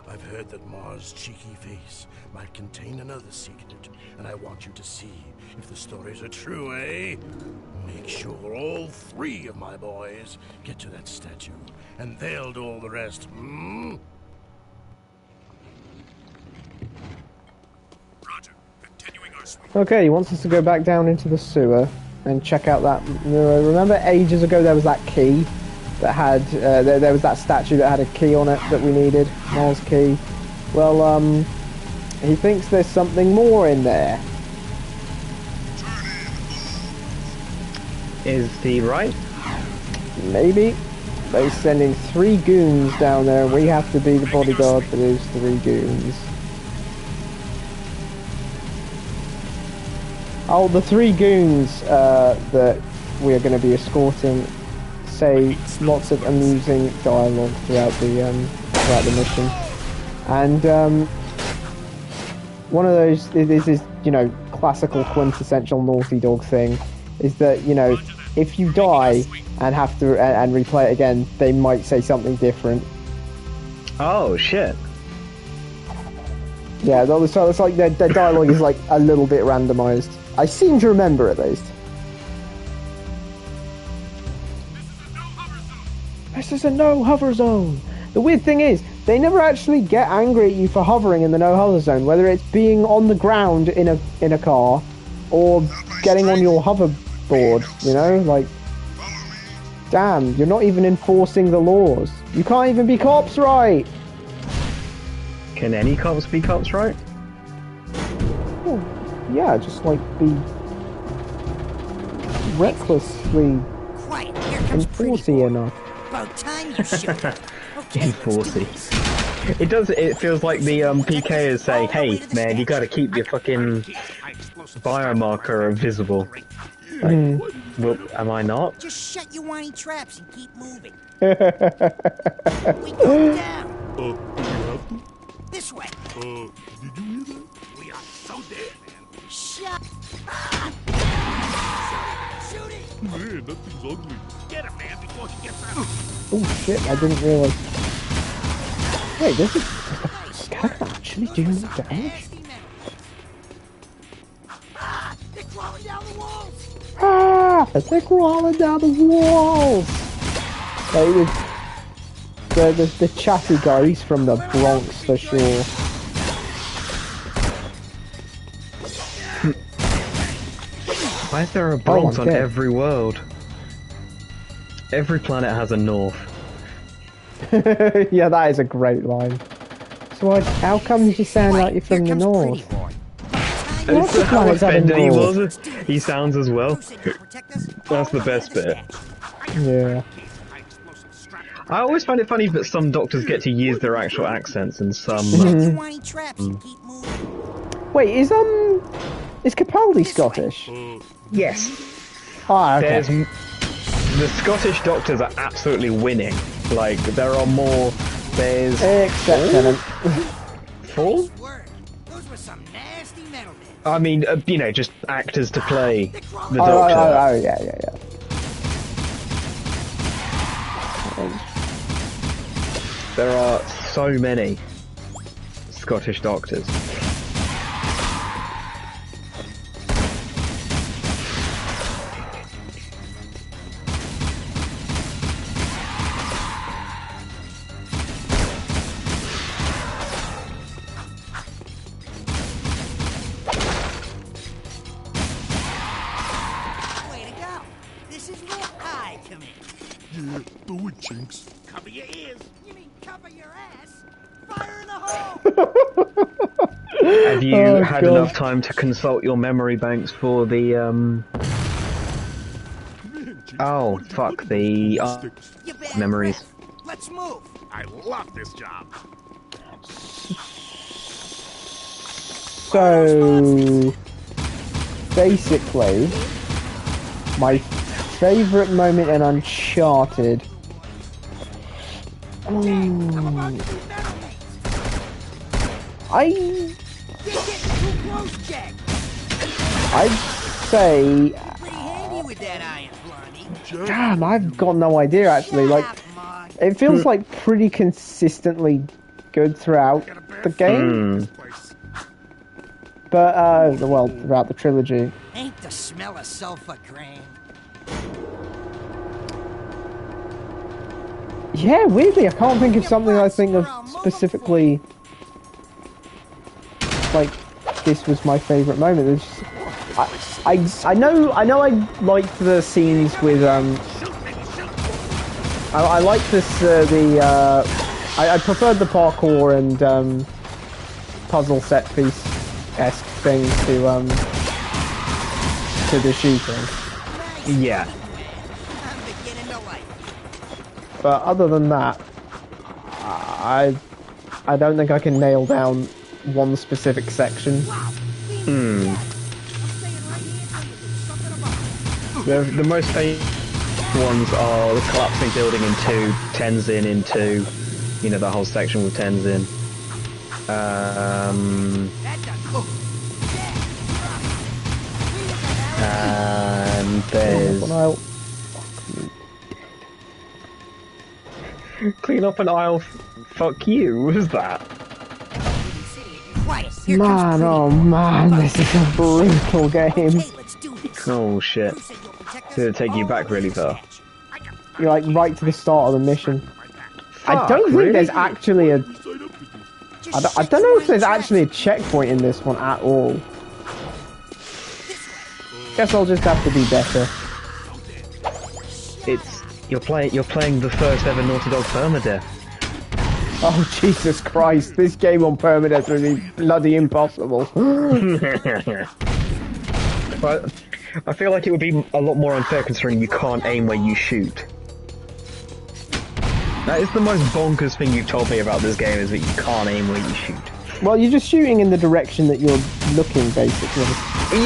I've heard that Mars' cheeky face might contain another secret, and I want you to see if the stories are true, eh? Make sure all 3 of my boys get to that statue, and they'll do all the rest, hmm? Roger. Continuing our sweep. Okay, he wants us to go back down into the sewer and check out that... Remember ages ago there was that key that had... there was that statue that had a key on it that we needed? Mars key. Well, he thinks there's something more in there. Is he right? Maybe. They're sending 3 goons down there and we have to be the bodyguard for those 3 goons. Oh, the 3 goons that we are going to be escorting say lots of amusing dialogue throughout the mission. And one of those, this is, you know, classical quintessential Naughty Dog thing, is that, you know, if you die and have to and replay it again, they might say something different. Oh, shit. Yeah, so it's like their dialogue is like a little bit randomized. I seem to remember at least. This is a no hover zone. The weird thing is, they never actually get angry at you for hovering in the no hover zone, whether it's being on the ground in a car or getting on your hoverboard, you know? Like, damn, you're not even enforcing the laws. You can't even be cops right. Can any cops be cops, right? Well, yeah, just like be recklessly Quiet. Here comes Pretty enforcy Boy. enough. About time you showed up. Okay, let's do Enforcy. this. It does. It feels like the PK is saying, "Hey, man, you got to keep your fucking biomarker visible." Like, well, am I not? Just shut your whiny traps and keep moving. We go down. This way. Did you hear that? We are so dead, man. Shut. Shoot it. Man, that thing's ugly. Get him, man, before he gets out. Oh shit, I didn't realise. Wait, this is... Can I actually do more damage? Nasty metal. Ah, they're crawling down the walls. Ah! They're crawling down the walls! Like with the chatty guys from the Bronx for sure. Why is there a Bronx I'm on dead. every world? Every planet has a north. Yeah, that is a great line. So how come you sound like you're from the north? Lots of How planets have a offended he north. was. He sounds as well. That's the best bit. Yeah. I always find it funny that some doctors get to use their actual accents and some. Shut your whiny traps and keep moving. Wait, is Capaldi Scottish? Yes. Ah, okay. There's the Scottish doctors are absolutely winning. Like there are more. There's Except Tennant. 4. Nice work. Those were some nasty metal men. I mean, you know, just actors to play the Oh, doctor. yeah. There are so many Scottish doctors. Way to go. This is where I come in. Yeah, do it, Jinx. Cover your ears. You mean cover your ass? Fire in the hole! Have you had enough time to consult your memory banks for the Oh fuck the memories. Let's move. I love this job. So basically, my favourite moment in Uncharted. I'd say. Damn, I've got no idea actually. Like, it feels like pretty consistently good throughout the game. But well, throughout the trilogy. Ain't the smell of sulfur grain. Yeah, weirdly, I can't think of something I think of specifically. Like, this was my favourite moment. I know I liked the scenes with I liked this I preferred the parkour and puzzle set piece-esque thing to the shooting. Yeah. But other than that, I don't think I can nail down one specific section. The most famous ones are the collapsing building in 2, Tenzin in 2, you know, the whole section with Tenzin. And there's... Clean up an aisle, fuck you, was that? Man, oh man, this is a brutal game. Oh shit. Did it take you back really far? You're like right to the start of the mission. Fuck, I don't think really? there's actually a... I don't know if there's actually a checkpoint in this one at all. Guess I'll just have to be better. You're playing the first ever Naughty Dog permadeath. Oh Jesus Christ, this game on permadeath would be bloody impossible. But I feel like it would be a lot more unfair considering you can't aim where you shoot. That is the most bonkers thing you've told me about this game, is that you can't aim where you shoot. Well, you're just shooting in the direction that you're looking, basically.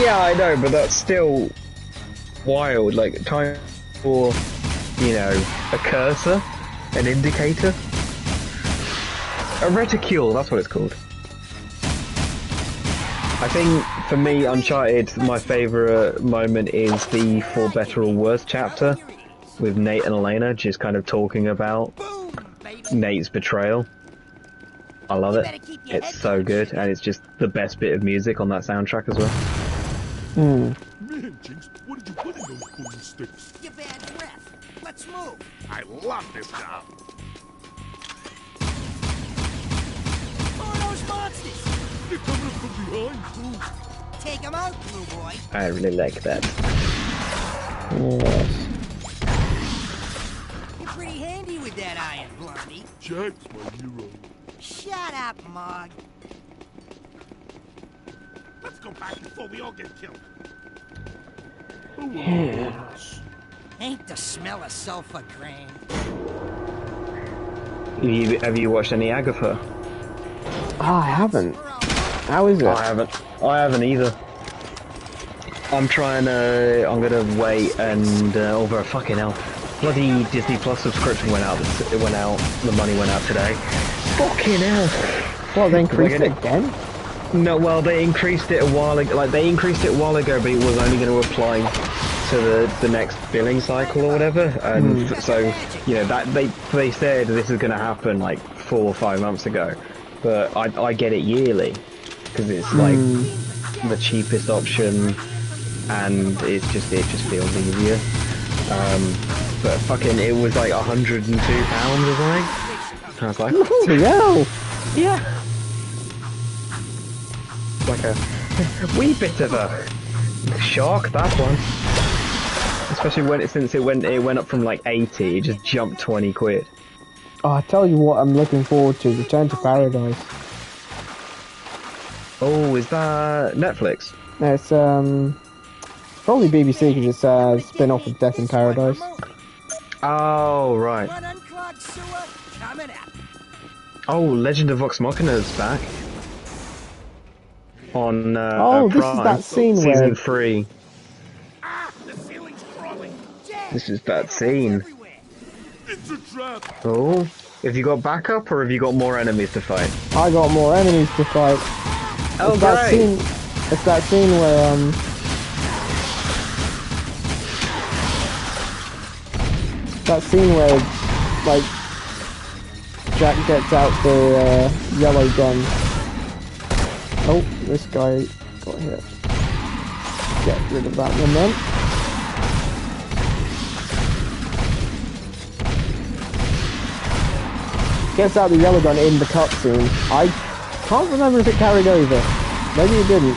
Yeah, I know, but that's still wild. Like, time for, you know, a cursor, an indicator. A reticule, that's what it's called. I think, for me, Uncharted, my favourite moment is the For Better or Worse chapter, with Nate and Elena just kind of talking about Nate's betrayal. I love it. It's so good, and it's just the best bit of music on that soundtrack as well. Man, Jinx, what did you put in those poison sticks? You bad breath. Let's move. I love this job. Who are those monsters? They're coming up from behind, too. Take them out, blue boy. I really like that. Yes. You're pretty handy with that iron, Blondie. Jack's my hero. Shut up, Mog. Let's go back before we all get killed. Yes. Ain't the smell of sulfur grain. Have you watched any Agatha? Oh, I haven't. How is it? I haven't either. I'm gonna wait and, over fucking hell. Bloody Disney Plus subscription went out, the money went out today. Fucking hell. Well, they increased it again? No, well, they increased it a while ago, but it was only going to apply to the next billing cycle or whatever, and so, you know, that they said this is going to happen like 4 or 5 months ago, but I get it yearly, because it's like the cheapest option, and it just feels easier. But fucking, it was like £102 or something. I was like, no. Yeah. Like a wee bit of a shock, that one. Especially since it went up from like 80, it just jumped 20 quid. Oh, I tell you what I'm looking forward to, Return to Paradise. Oh, is that Netflix? No, it's probably BBC because it's a spin-off of Death in Paradise. Oh, right. Oh, Legend of Vox Machina is back. On this is that scene where... Season 3. This is that scene. Oh, have you got backup or have you got more enemies to fight? I got more enemies to fight. Oh, it's great! It's that scene where like Jack gets out the yellow gun. Oh, this guy got hit. Get rid of that one then. Gets out the yellow gun in the cutscene. I can't remember if it carried over. Maybe it didn't.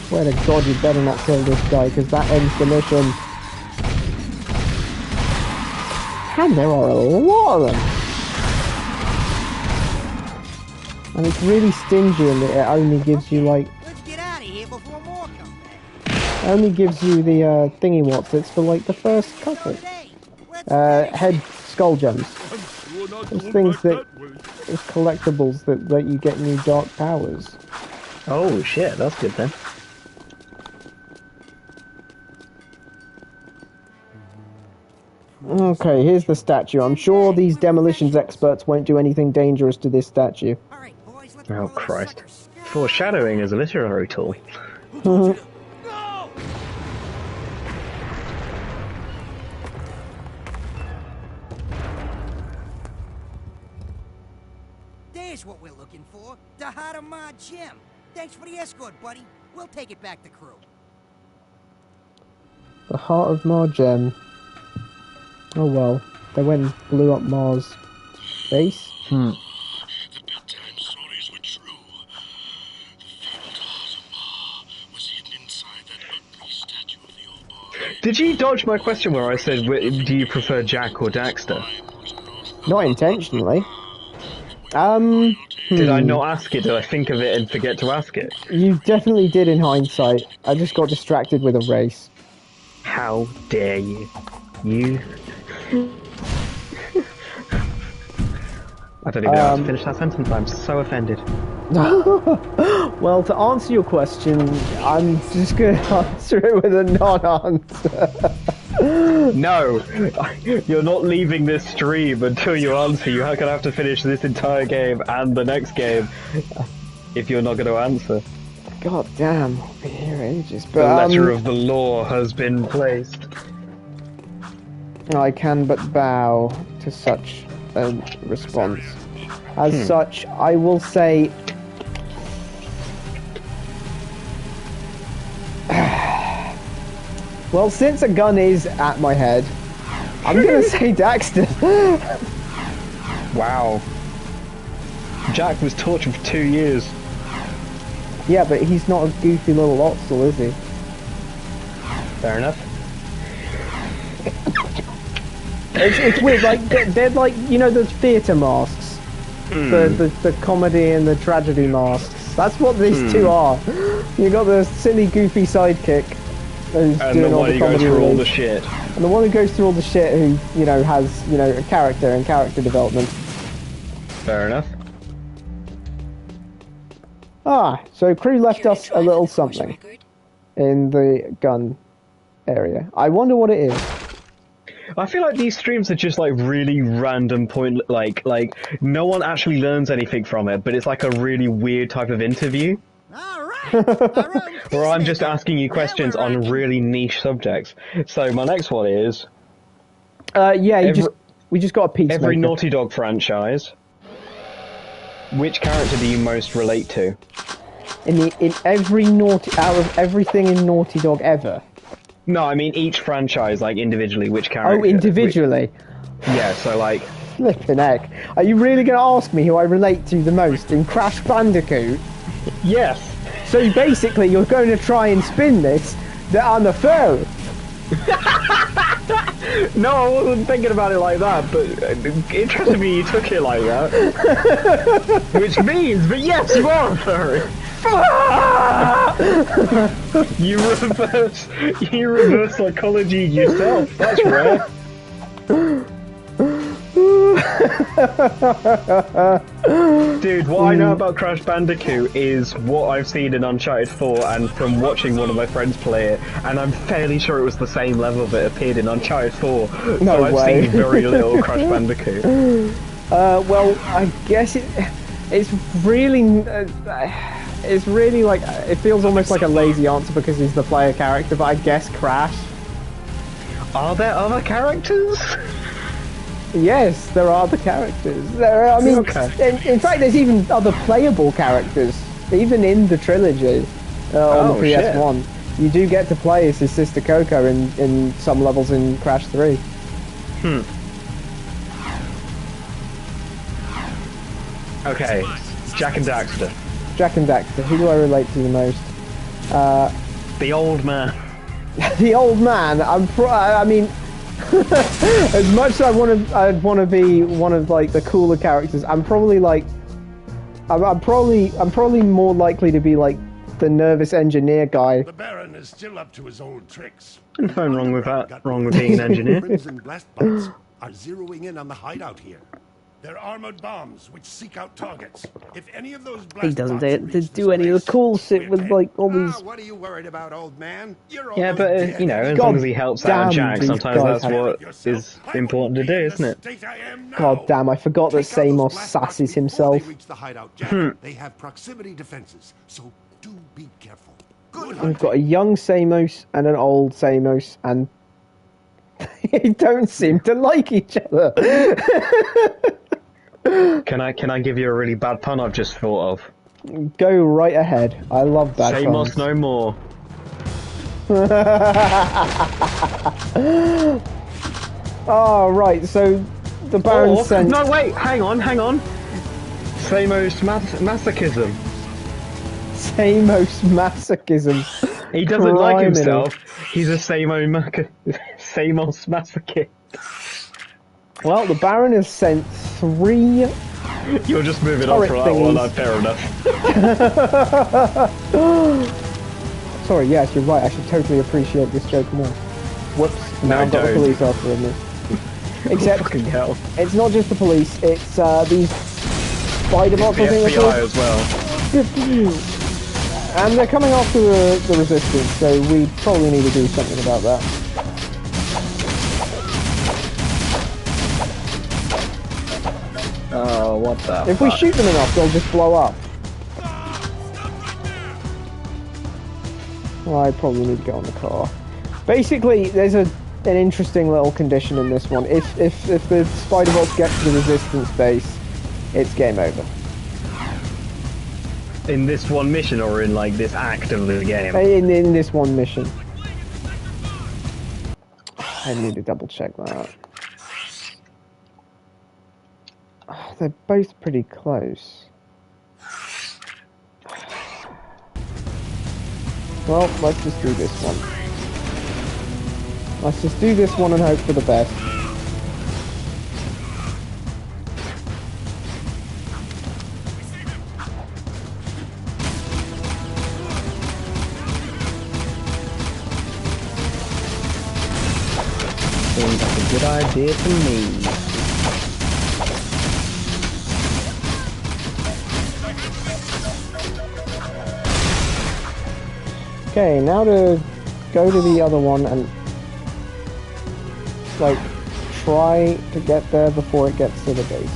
Swear to God, you better not kill this guy, because that ends the mission. And there are a lot of them. And it's really stingy in that it only gives you like... Let's get out of here before more come back. It only gives you the thingy what's it's for like the first couple. Head skull gems. Those things that... Those collectibles that let you get new dark powers. Oh shit, that's good then. Okay, here's the statue. I'm sure these demolitions experts won't do anything dangerous to this statue. Oh Christ. Foreshadowing is a literary tool. There's what we're looking for. The Heart of Ma Gem. Thanks for the escort, buddy. We'll take it back to crew. The Heart of Ma Gem. Oh well, they went and blew up Mars base. The bedtime stories were true. The fabled Heart of Ma was hidden inside that ugly statue of the old boy. Did you dodge my question where I said, do you prefer Jack or Daxter? Not intentionally. Did I not ask it? Did I think of it and forget to ask it? You definitely did in hindsight. I just got distracted with a race. How dare you? You... I don't even know how to finish that sentence. I'm so offended. Well, to answer your question, I'm just going to answer it with a non-answer. No! You're not leaving this stream until you answer. You're gonna have to finish this entire game and the next game if you're not going to answer. God damn, I'll be here ages. But, the letter of the law has been placed. I can but bow to such a response. As such, I will say... Well, since a gun is at my head, I'm gonna say Daxter. Wow. Jack was tortured for 2 years. Yeah, but he's not a goofy little Ottsel, is he? Fair enough. It's weird, like, they're like, you know, the theatre masks. The comedy and the tragedy masks. That's what these two are. You got the silly, goofy sidekick who's doing all the comedy through all the relief. shit. And the one who goes through all the shit who, you know, has, you know, a character and character development. Fair enough. Ah, so crew left us a little something in the gun area. I wonder what it is. I feel like these streams are just like really random point, like no one actually learns anything from it, but it's like a really weird type of interview. Where I'm just asking you questions on really niche subjects. So my next one is... yeah, we just got a piece. Every Naughty Dog franchise, which character do you most relate to? In every Naughty... Out of everything in Naughty Dog ever? No, I mean each franchise, like individually, which character? Oh, individually? Yeah, so like, Flippin' heck. Are you really going to ask me who I relate to the most in Crash Bandicoot? Yes. So basically, you're going to try and spin this that I'm a foe. No, I wasn't thinking about it like that, but interested me you took it like that. Which means, but yes, you are a furry. You reverse psychology yourself. That's rare. Dude, what I know about Crash Bandicoot is what I've seen in Uncharted 4 and from watching one of my friends play it, and I'm fairly sure it was the same level that appeared in Uncharted 4. No so I've way. seen very little Crash Bandicoot. Well, I guess it's really like, it feels almost like a lazy answer because he's the player character, but I guess Crash. Are there other characters? Yes, there are other characters. I mean, in fact, there's even other playable characters, even in the trilogy on the PS1. Shit. You do get to play as his sister Coco in some levels in Crash 3. Okay, Jak and Daxter. Jak and Daxter. Who do I relate to the most? The old man. The old man. I mean, as much as I'd want to be one of like the cooler characters, I'm probably more likely to be like the nervous engineer guy. The Baron is still up to his old tricks. Nothing wrong with that. Wrong with being an engineer. Crimson blast bots are zeroing in on the hideout here. They're armored bombs which seek out targets. If any of those blast he doesn't bots do any of the cool shit with like all these. What are you worried about, old man? You're yeah, but you know, as long as he helps out Jak, sometimes that's what is important to do, isn't it? God damn, I forgot that Samos sasses himself. They have proximity defenses, so do be careful. We've got a young Samos and an old Samos, and they don't seem to like each other. Can I give you a really bad pun I've just thought of? Go right ahead. I love that. Samos no more. Oh, right, so the Baron sent... No, wait, hang on. Samos masochism. Samos masochism. He doesn't like himself. He's a Samos masochist. Well, the Baron has sent 3... You're just moving on from that one, fair enough. Sorry, yes, you're right, I should totally appreciate this joke more. Whoops, now I've got the police after me. Except, fucking hell. It's not just the police, it's these spider bots, I think they're called. as well. And they're coming after the resistance, so we probably need to do something about that. Oh, what the If we shoot them enough, they'll just blow up. Well, I probably need to get on the car. Basically, there's an interesting little condition in this one. If the spider bots get to the resistance base, it's game over. In this one mission, or in like this act of the game? In this one mission. I need to double check that. They're both pretty close. Well, let's just do this one. Let's just do this one and hope for the best. Seems like a good idea to me. Okay, now to go to the other one and like try to get there before it gets to the base.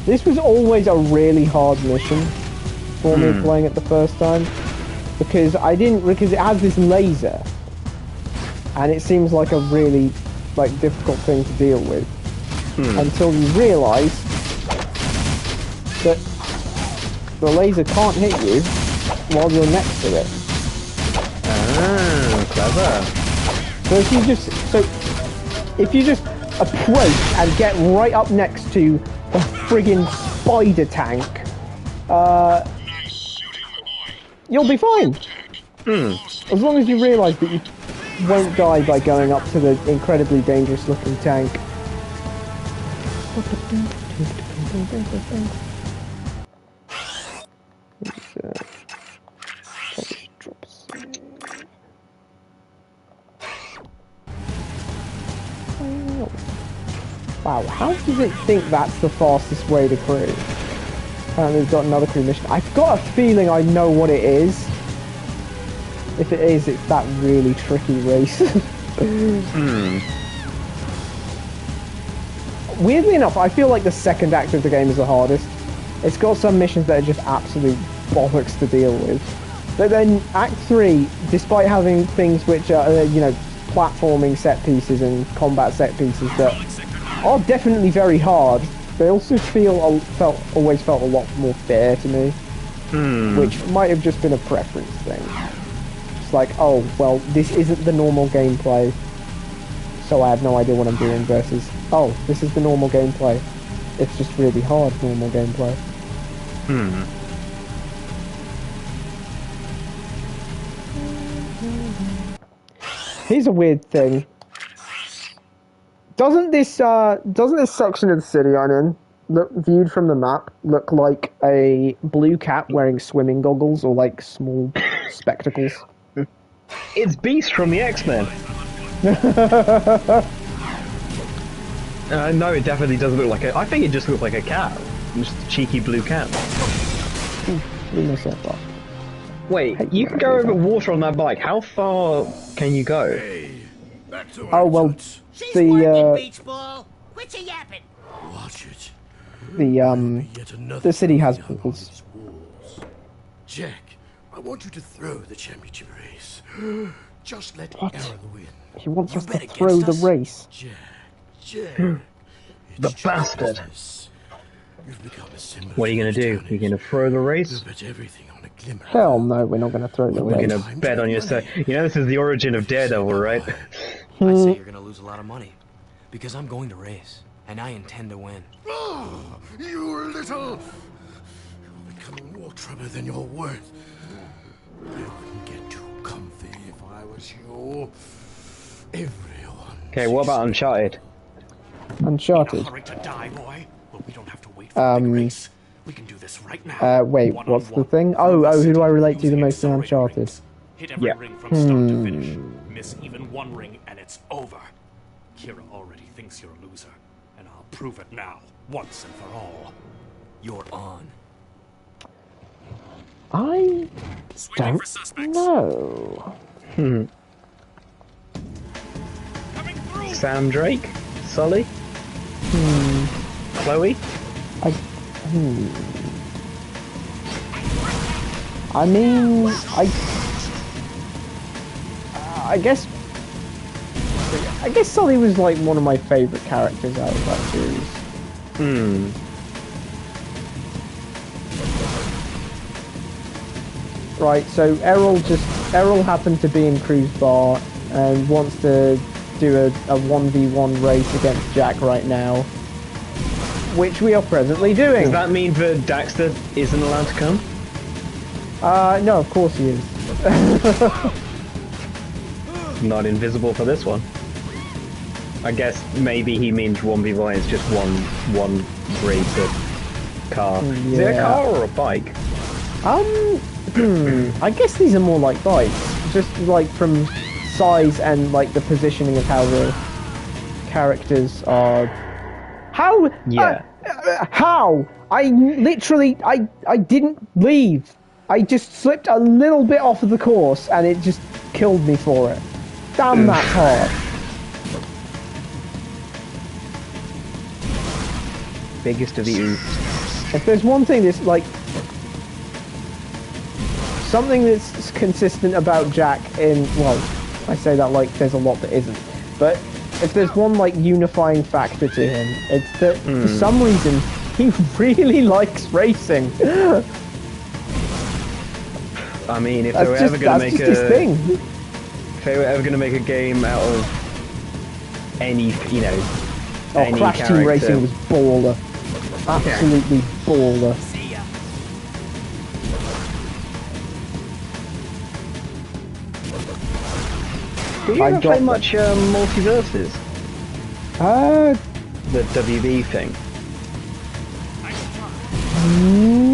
This was always a really hard mission for me playing it the first time because it has this laser and it seems like a really difficult thing to deal with until you realise that the laser can't hit you while you're next to it. Ah, clever. So if you just approach and get right up next to the friggin' spider tank, you'll be fine. As long as you realise that you won't die by going up to the incredibly dangerous looking tank. Wow, how does it think that's the fastest way to crew? Apparently we've got another crew mission. I've got a feeling I know what it is. If it is, it's that really tricky race. Weirdly enough, I feel like the second act of the game is the hardest. It's got some missions that are just absolute bollocks to deal with. But then Act 3, despite having things which are, you know, platforming set pieces and combat set pieces that are definitely very hard, they also always felt a lot more fair to me. Which might have just been a preference thing. It's like, oh, well, this isn't the normal gameplay, so I have no idea what I'm doing, versus, oh, this is the normal gameplay. It's just really hard normal gameplay. Here's a weird thing. Doesn't this section of the city I'm in, viewed from the map, look like a blue cat wearing swimming goggles or like small spectacles? It's Beast from the X-Men. No, it definitely doesn't look like I think it just looks like a cat. Just a cheeky blue cat. Leave myself up. Wait, you can go over water on that bike. How far can you go? Oh, well, She's working, beach ball. Quit your yapping. Watch it. The city has walls. Jack, I want you to throw the championship race. Just let What? Aaron win. He wants us to throw the race. Jack. The bastard. You've become a symbol. What are you going to do? You're going to throw the race? Bet everything on a glimmer. Hell no, we're not going to throw the We're race. going to bet on yourself. You know, this is the origin of Daredevil, right? I say you're gonna lose a lot of money. Because I'm going to race. And I intend to win. Oh, you little... You're becoming more trouble than you're worth. I wouldn't get too comfy if I was you. Everyone... Okay, what about Uncharted? Uncharted. Hurry to die, boy. But we don't have to wait for the big race. We can do this right now. Wait, what's the thing? Oh, who do I relate to the most in Uncharted? Hit every ring from start to finish. Miss even one ring and it's over. Kira already thinks you're a loser, and I'll prove it now, once and for all. You're on. I don't know. Sam Drake? Sully? Chloe? I mean, I guess Sully was like one of my favourite characters out of that series. Right, so Errol happened to be in Crew's bar and wants to do a 1v1 race against Jack right now, which we are presently doing. Does that mean that Daxter isn't allowed to come? No, of course he is. Not invisible for this one. I guess maybe he means 1v1 is just one racer car. Is it a car or a bike? I guess these are more like bikes, just like from size and like the positioning of how the characters are. How? Yeah. How? I literally, I didn't leave. I just slipped a little bit off of the course and it just killed me for it. Damn, that's hard. Biggest of the oops. If there's one thing that's like something that's consistent about Jack in, well, I say that like there's a lot that isn't, but if there's one like unifying factor to him, it's that for some reason he really likes racing. I mean, if they were ever going to make if they were ever going to make a game out of any, you know, Oh, Crash Team Racing was baller. Absolutely baller. Do you ever play much Multiverses? The WB thing.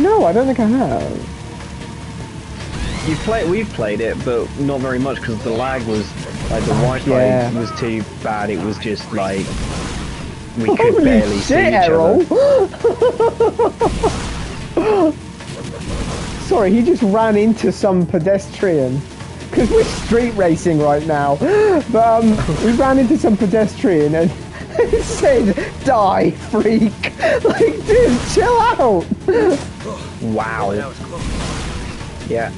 No, I don't think I have. We've played it, but not very much because the lag was like the Wi-Fi was too bad. It was just like we could barely see each other. Sorry, he just ran into some pedestrian. Because we're street racing right now. But we ran into some pedestrian and it said, "Die, freak." Like, dude, chill out. Wow. Yeah.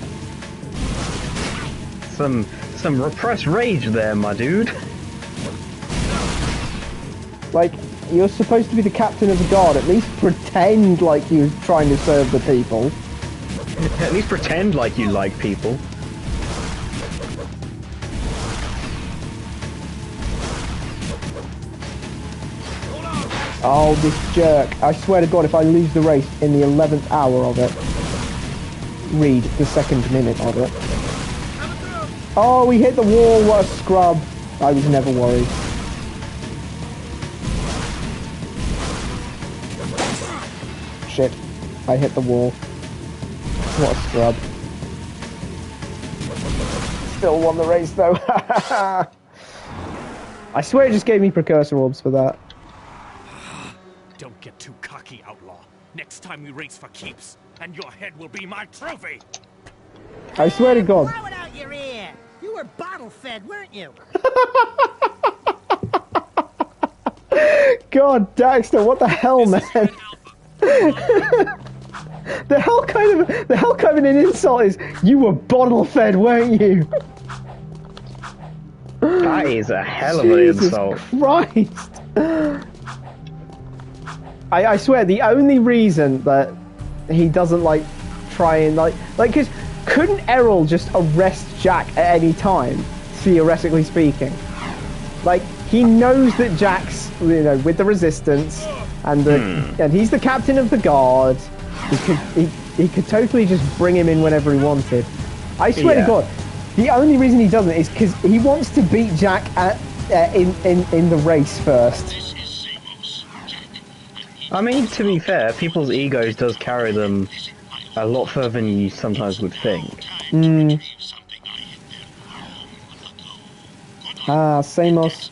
Some repressed rage there, my dude. Like, you're supposed to be the captain of the guard. At least pretend like you're trying to serve the people. At least pretend like you like people. Oh, this jerk. I swear to God, if I lose the race in the 11th hour of it, read the 2nd minute of it. Oh, we hit the wall, what a scrub. I was never worried. Shit, I hit the wall. What a scrub. Still won the race though. I swear it just gave me precursor orbs for that. Don't get too cocky, outlaw. Next time we race for keeps, and your head will be my trophy. I swear to God. Blow it out your ear. You were bottle fed, weren't you? God, Daxter, what the hell, man? The hell kind of an insult is, you were bottle fed, weren't you? That is a hell of an insult. Christ. I swear, the only reason that he doesn't like try and like because couldn't Errol just arrest Jack at any time, theoretically speaking? Like, he knows that Jack's, you know, with the resistance and and he's the captain of the guard. He could totally just bring him in whenever he wanted. I swear to God, the only reason he doesn't is because he wants to beat Jack at in the race first. I mean, to be fair, people's egos does carry them a lot further than you sometimes would think. Ah, Samos.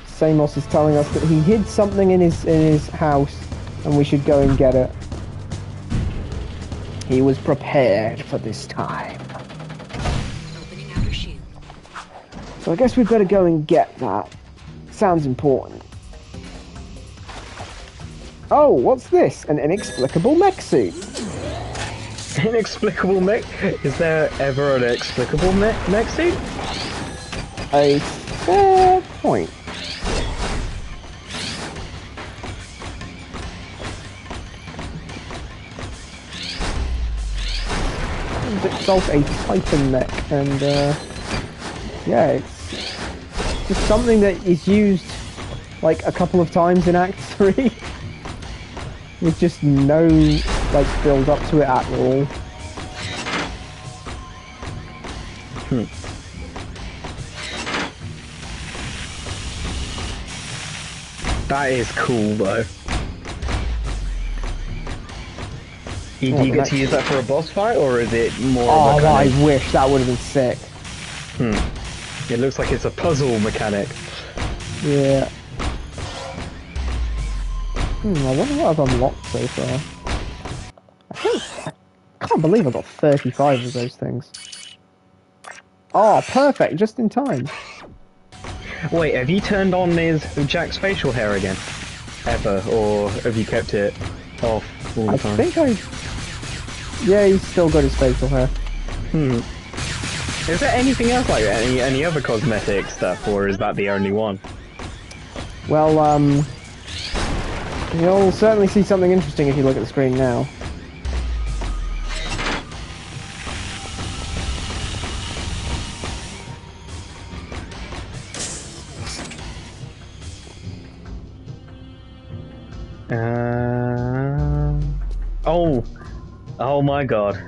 Samos is telling us that he hid something in his house, and we should go and get it. He was prepared for this time. So I guess we'd better go and get that. Sounds important. Oh, what's this? An inexplicable mech suit. Inexplicable mech? Is there ever an explicable mech suit? A fair point. Itself a Titan mech, and yeah, it's just something that is used like a couple of times in Act 3 with just no like build up to it at all. That is cool though. Do you get to use that for a boss fight, or is it more of a kind I wish that would have been sick. It looks like it's a puzzle mechanic. Yeah. I wonder what I've unlocked so far. I can't believe I got 35 of those things. Oh, perfect, just in time. Wait, have you turned on Jack's facial hair again? Ever, or have you kept it off all the time? I think yeah, he's still got his facial hair. Is there anything else like that? Any other cosmetic stuff, or is that the only one? Well, you'll certainly see something interesting if you look at the screen now. Oh my god.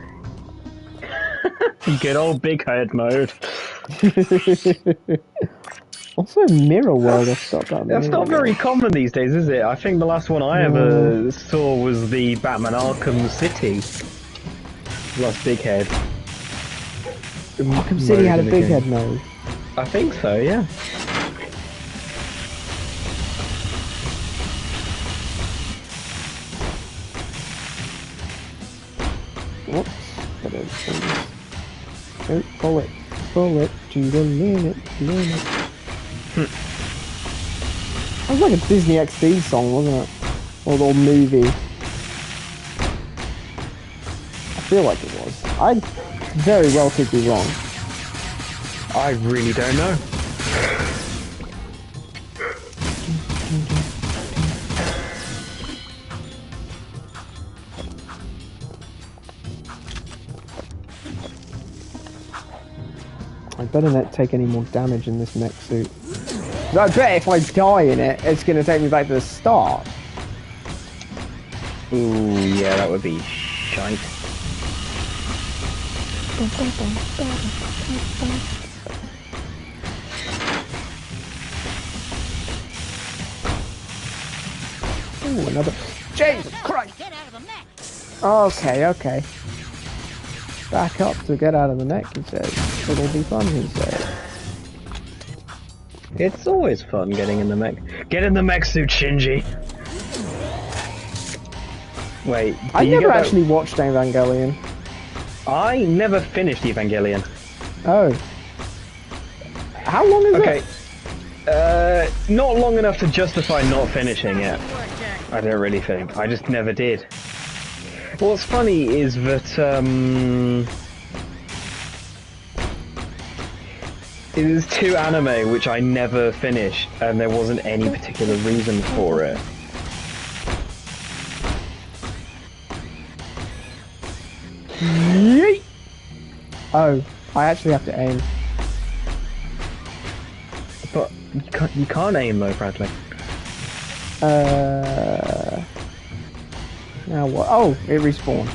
Good old big head mode. Also, Mirror World. I stopped that. That's not very common these days, is it? I think the last one I ever saw was the Batman Arkham City. Last big head. Arkham City had a big head mode. I think so, yeah. Whoops. Don't pull it to the limit. That was like a Disney XD song, wasn't it? Or the old movie. I feel like it was. I very well could be wrong. I really don't know. I better not take any more damage in this mech suit. I bet if I die in it, it's going to take me back to the start. Ooh, yeah, that would be shite. Ooh, another... Jesus Christ! Okay. Back up to get out of the neck, he says. It'll be fun, he says. It's always fun getting in the mech. Get in the mech suit, Shinji! Wait, I never actually watched Evangelion. I never finished Evangelion. Oh. How long is it? Not long enough to justify not finishing it. I don't really think. I just never did. What's funny is that, it was 2 anime which I never finished, and there wasn't any particular reason for it. Yeet! Oh, I actually have to aim. But you can't aim though, Bradley. Now what? Oh, it respawned.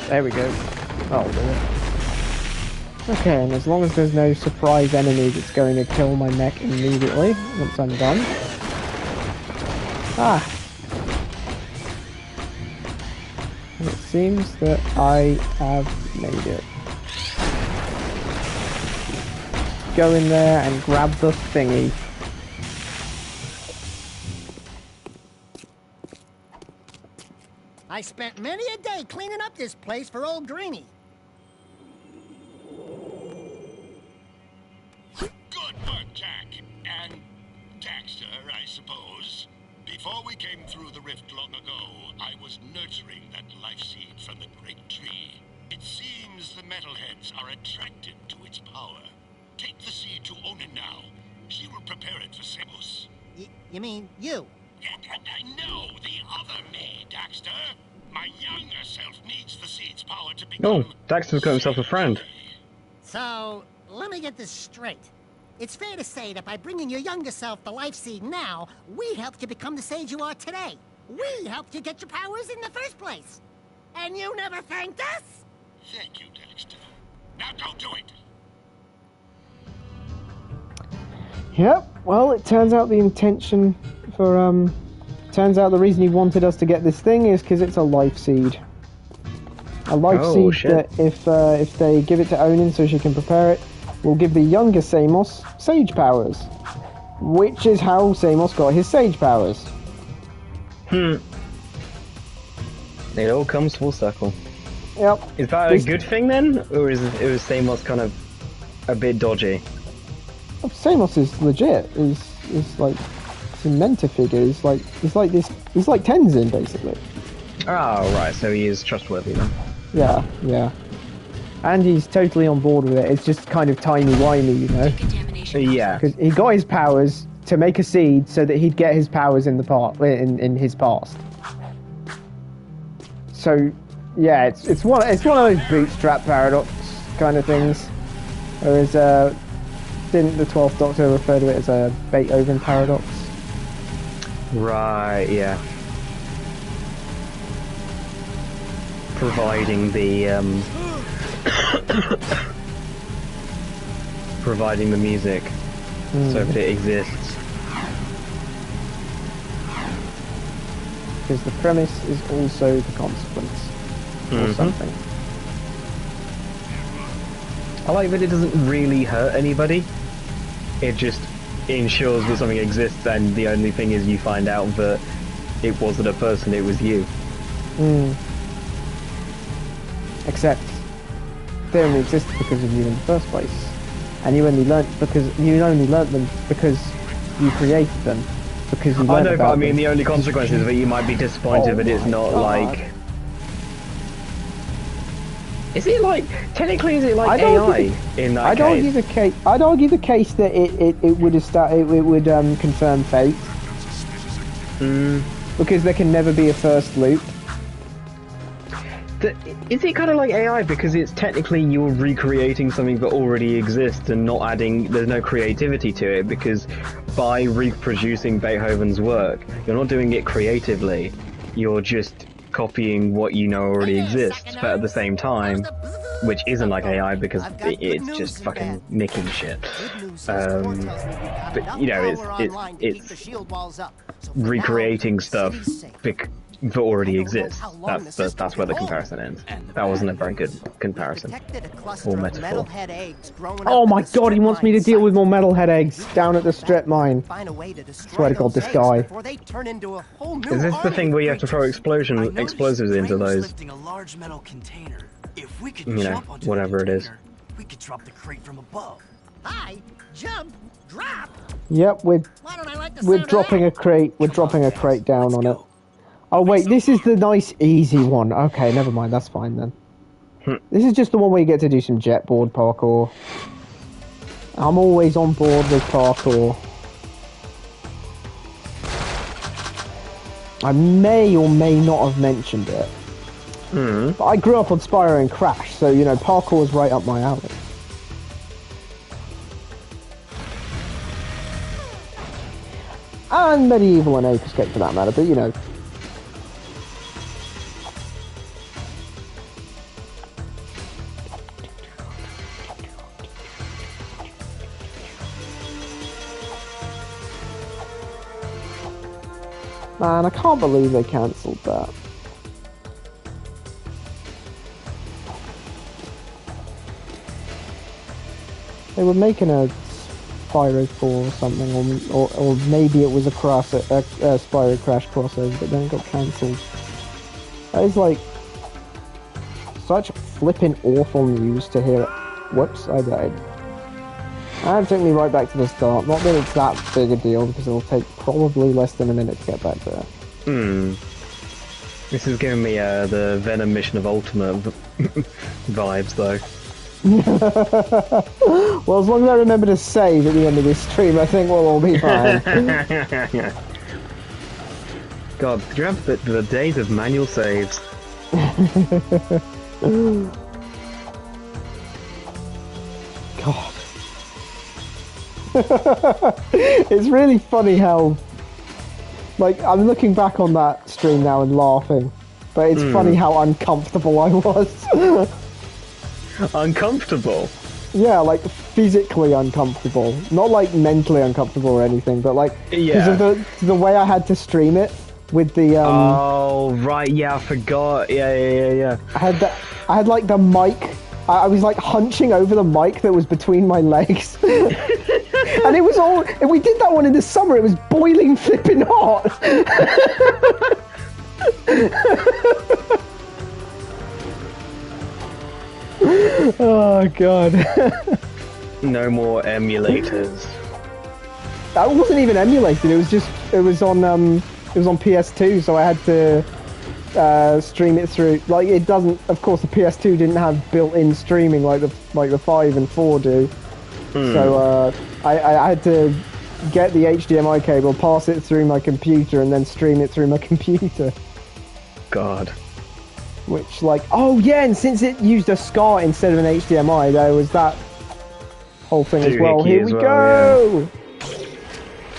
There we go. Oh, okay, and as long as there's no surprise enemy that's going to kill my mech immediately once I'm done. Ah! And it seems that I have made it. Go in there and grab the thingy. I spent many a day cleaning up this place for old Greenie. Good work, Jack. And Daxter, I suppose. Before we came through the rift long ago, I was nurturing that life seed from the great tree. It seems the metalheads are attracted to its power. Take the seed to Onin now. She will prepare it for Seamus. You mean you? No, the other me, Daxter. My younger self needs the seed's power to become... Oh, Daxter's got himself a friend. So, let me get this straight. It's fair to say that by bringing your younger self the life seed now, we helped you become the sage you are today. We helped you get your powers in the first place. And you never thanked us? Thank you, Daxter. Now go do it. Yep, well, it turns out the intention for, turns out the reason he wanted us to get this thing is because it's a life seed. A life seed that if they give it to Onin so she can prepare it, will give the younger Samos sage powers. Which is how Samos got his sage powers. It all comes full circle. Yep. Is that a good thing then? Or is Samos kind of a bit dodgy? Samos is legit. Is like it's a mentor figure. He's like this. He's like Tenzin basically. Oh right, so he is trustworthy then. Yeah. And he's totally on board with it. It's just kind of timey-wimey, you know. Yeah. Because he got his powers to make a seed so that he'd get his powers in the in his past. So, yeah, it's one of those bootstrap paradox kind of things. Whereas, didn't the 12th Doctor refer to it as a Beethoven paradox? Right, yeah. Providing the providing the music so that it exists. Because the premise is also the consequence, or something. I like that it doesn't really hurt anybody. It just ensures that something exists, and the only thing is you find out that it wasn't a person, it was you. Except they only existed because of you in the first place, and you only learnt them because you created them. Because you I know, but I them. mean, the only consequence is that you might be disappointed that it's not like. Is it like technically? Is it like AI in that I'd argue the case. I'd argue the case that it would confirm fate. Because there can never be a first loop. Is it kind of like AI because it's technically you're recreating something that already exists and not adding? There's no creativity to it because by reproducing Beethoven's work, you're not doing it creatively. You're just copying what you know already exists, but at the same time, which isn't like AI because it's just fucking nicking shit. But you know, it's recreating stuff that already exists. That's where the comparison ends. That wasn't a very good comparison or metaphor. Oh my god, he wants me to deal with more metalhead eggs down at the strip mine. Swear to god, this guy. Is this the thing where you have to throw explosives into those? You know, whatever it is. We could drop the crate from above. Hi, jump, drop. Yep, we're dropping a crate. We're dropping a crate down on it. Oh wait, this is the nice easy one. Okay, never mind. That's fine then. This is just the one where you get to do some jetboard parkour. I'm always on board with parkour. I may or may not have mentioned it. But I grew up on Spyro and Crash, so you know, parkour is right up my alley. And Medieval and Ape Escape for that matter, but you know. Man, I can't believe they cancelled that. They were making a Spyro 4 or something, or maybe it was a Spyro Crash crossover, but then it got cancelled. That is like such flippin' awful news to hear. Whoops, I died. That took me right back to the start. Not that it's that big a deal, because it'll take probably less than a minute to get back there. This is giving me the Venom Mission of Ultimate vibes, though. Well, as long as I remember to save at the end of this stream, I think we'll all be fine. God, do you remember the days of manual saves? God. It's really funny how, like, I'm looking back on that stream now and laughing, but it's funny how uncomfortable I was. Uncomfortable? Yeah, like physically uncomfortable. Not like mentally uncomfortable or anything, but like because of the way I had to stream it with the Oh right, yeah, I forgot. Yeah. I had like the mic. I was like hunching over the mic that was between my legs. And it was all, and we did that one in the summer, it was boiling flipping hot. Oh god. No more emulators. That wasn't even emulated, it was on PS2, so I had to stream it through. Like, it doesn't, of course the PS2 didn't have built-in streaming like the 5 and 4 do. So I had to get the HDMI cable, pass it through my computer, and then stream it through my computer. God. Which, like, oh yeah, and since it used a SCART instead of an HDMI, there was that whole thing as well. Here we go! Yeah.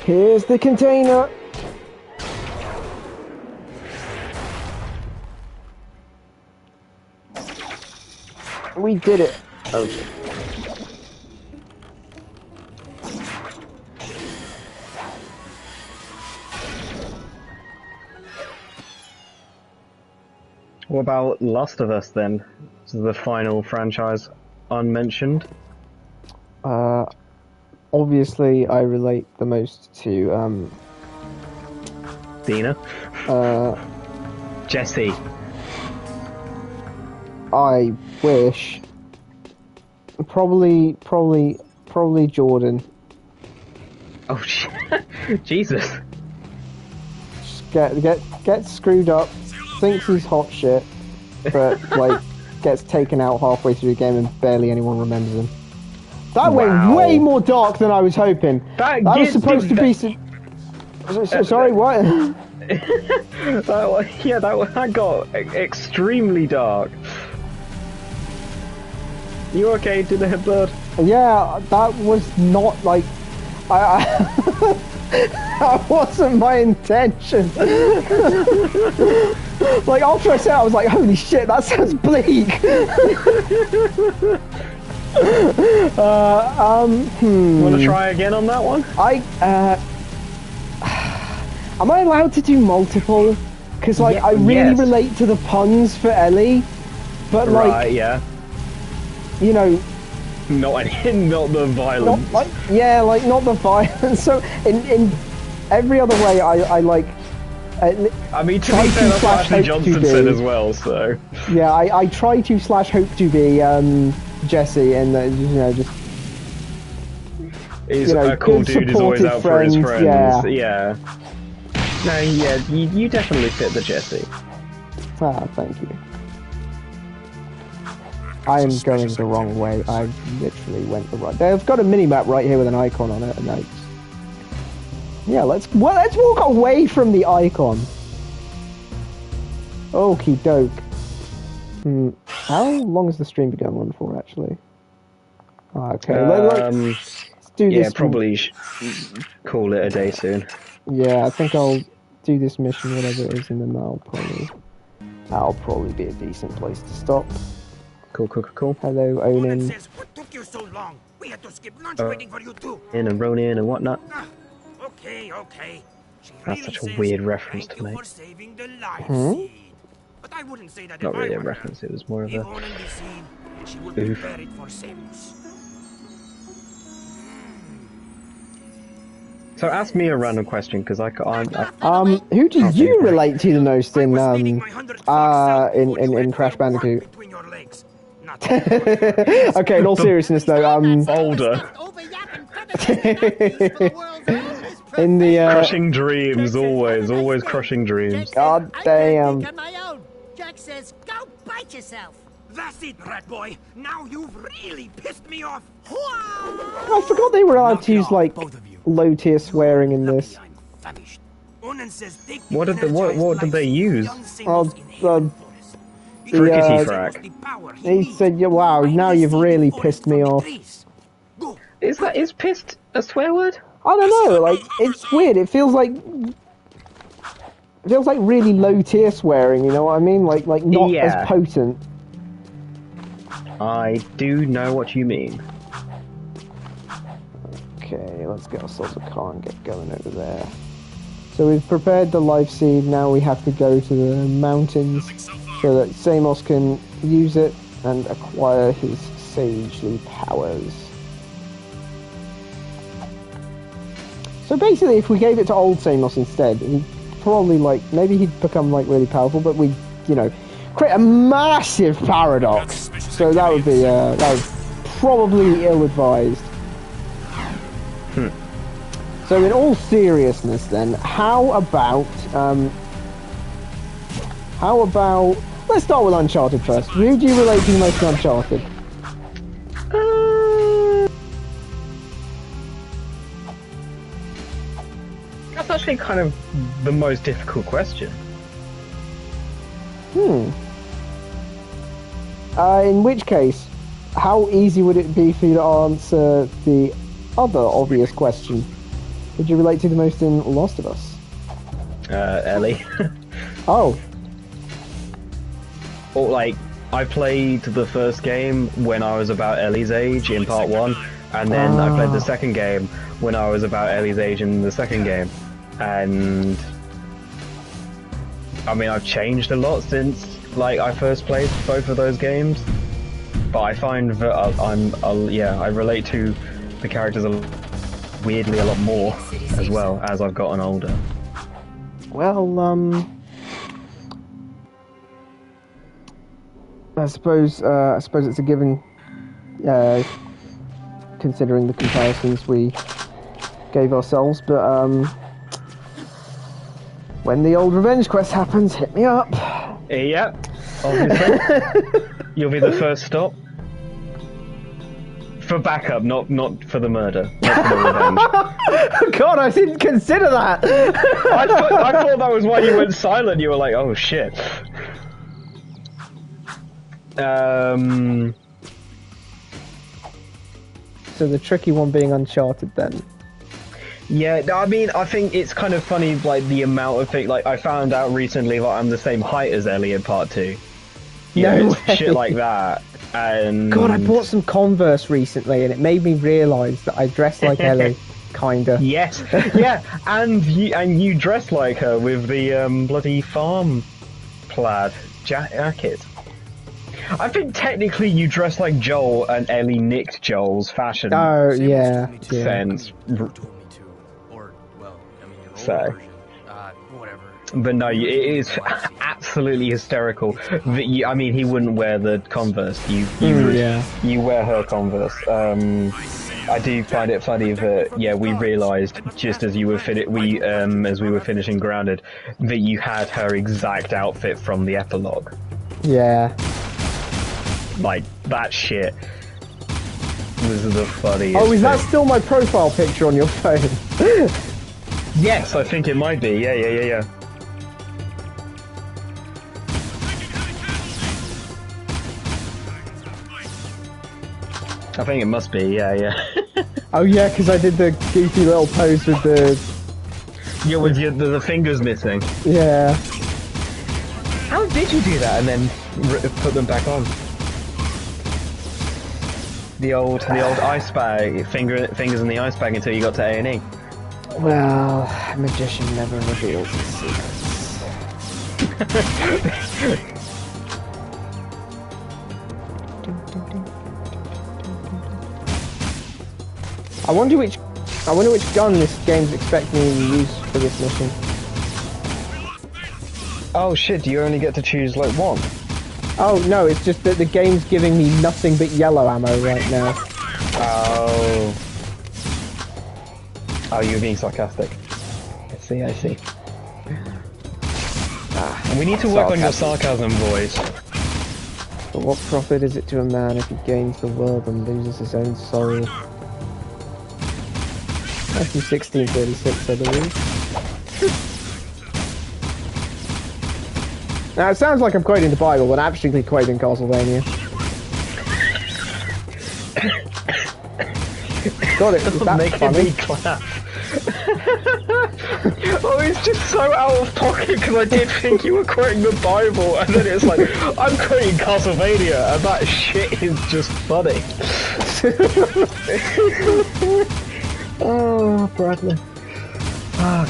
Here's the container. We did it. Okay. What about Last of Us then? This is the final franchise unmentioned. Obviously I relate the most to Dina. Jesse. I wish. Probably Jordan. Oh shit. Jesus. Just get screwed up, thinks he's hot shit, but like gets taken out halfway through the game and barely anyone remembers him. That went way more dark than I was hoping. That was supposed to be. Sorry, what? that got extremely dark. You okay, did the headbutt? Yeah, that was not like that wasn't my intention. Like after I said it, I was like, holy shit, that sounds bleak. Want to try again on that one? Am I allowed to do multiple? Because like I really relate to the puns for Ellie, but like you know, not the violence. Not the violence. So in every other way, I like. I mean, to be fair, that's what Ashley Johnson said as well. So yeah, I try to / hope to be Jesse, and you know, just he's a cool dude who's always out for his friends. Yeah. No, yeah, you definitely fit the Jesse. Ah, thank you. I am going the wrong way. I literally went the right. They've got a mini-map right here with an icon on it, and yeah, let's walk away from the icon. Okie doke. How long has the stream been going on for, actually? Okay, let's do this. Yeah, probably call it a day soon. Yeah, I think I'll do this mission, whatever it is, and then that'll probably be a decent place to stop. Cool. Hello, Onin. What took you so long? We had to skip lunch waiting for you too. And Ronin and whatnot. Okay. That's such a weird reference to make. But I wouldn't say that. Not really a reference, it was more of a oof. So ask me a random question, because who do you relate to the most in Crash Bandicoot? Okay, in all seriousness though, Boulder. In the crushing dreams, always crushing dreams. God damn. Jack says, go bite yourself. That's it, rat boy. Now you've really pissed me off. I forgot they were allowed to use like low tier swearing in this. What did they use? Frickety frack. He said, "Yeah, wow, now you've really pissed me off." Is pissed a swear word? I don't know. Like, it's weird. It feels like really low tier swearing. You know what I mean? Like not as potent. I do know what you mean. Okay, let's get ourselves a car and get going over there. So we've prepared the life seed. Now we have to go to the mountains so that Samos can use it and acquire his sagely powers. So basically, if we gave it to old Samos instead, he'd probably maybe he'd become really powerful, but we'd, create a massive paradox. So that would be probably ill-advised. So in all seriousness then, how about let's start with Uncharted first. Who do you relate to most in Uncharted? That's actually kind of the most difficult question. In which case, how easy would it be for you to answer the other obvious question? Would you relate to the most in Last of Us? Ellie. Oh. Or like, I played the first game when I was about Ellie's age in part 1, and then I played the second game when I was about Ellie's age in the second game. And I mean, I've changed a lot since like I first played both of those games, but I find that I relate to the characters weirdly a lot more as well as I've gotten older. Well, I suppose it's a given, considering the comparisons we gave ourselves. But when the old revenge quest happens, hit me up. Yeah, obviously. You'll be the first stop. For backup, not for the murder, not for the revenge. God, I didn't consider that. I thought that was why you went silent. You were like, oh shit. So the tricky one being Uncharted then. Yeah, I mean, I think it's kind of funny, like, the amount of things, like, I found out recently that I'm the same height as Ellie in part 2. No way. Shit like that, and... God, I bought some Converse recently, and it made me realise that I dress like Ellie, kinda. Yes, yeah, and you dress like her with the, bloody farm plaid jacket. I think technically you dress like Joel, and Ellie nicked Joel's fashion. Oh, yeah. Sense. So, whatever. but no, it is absolutely hysterical. I mean, he wouldn't wear the Converse. You wear her Converse. I do find it funny that we realised just as you were as we were finishing Grounded that you had her exact outfit from the epilogue. Yeah. Like that shit. This is the funniest. Oh, is that still my profile picture on your phone? Yes, I think it might be. Yeah. I think it must be. Yeah. Oh yeah, because I did the goofy little pose with the... Yeah, with the fingers missing. Yeah. How did you do that and then put them back on? The old ice bag, fingers in the ice bag until you got to A&E. Well, a magician never reveals his secrets. I wonder which gun this game's expecting me to use for this mission. Oh shit, do you only get to choose like one? Oh no, it's just that the game's giving me nothing but yellow ammo right now. Oh, you're being sarcastic. I see. We need to work on your sarcasm, boys. But what profit is it to a man if he gains the world and loses his own soul? That's from 1636, I believe. Now, it sounds like I'm quoting the Bible, but I'm actually quoting Castlevania. God, it was that making funny. me clap. Oh, it's just so out of pocket because I did think you were quoting the Bible, and then it's like, I'm quoting Castlevania, and that shit is just funny. Oh, Bradley. Fuck.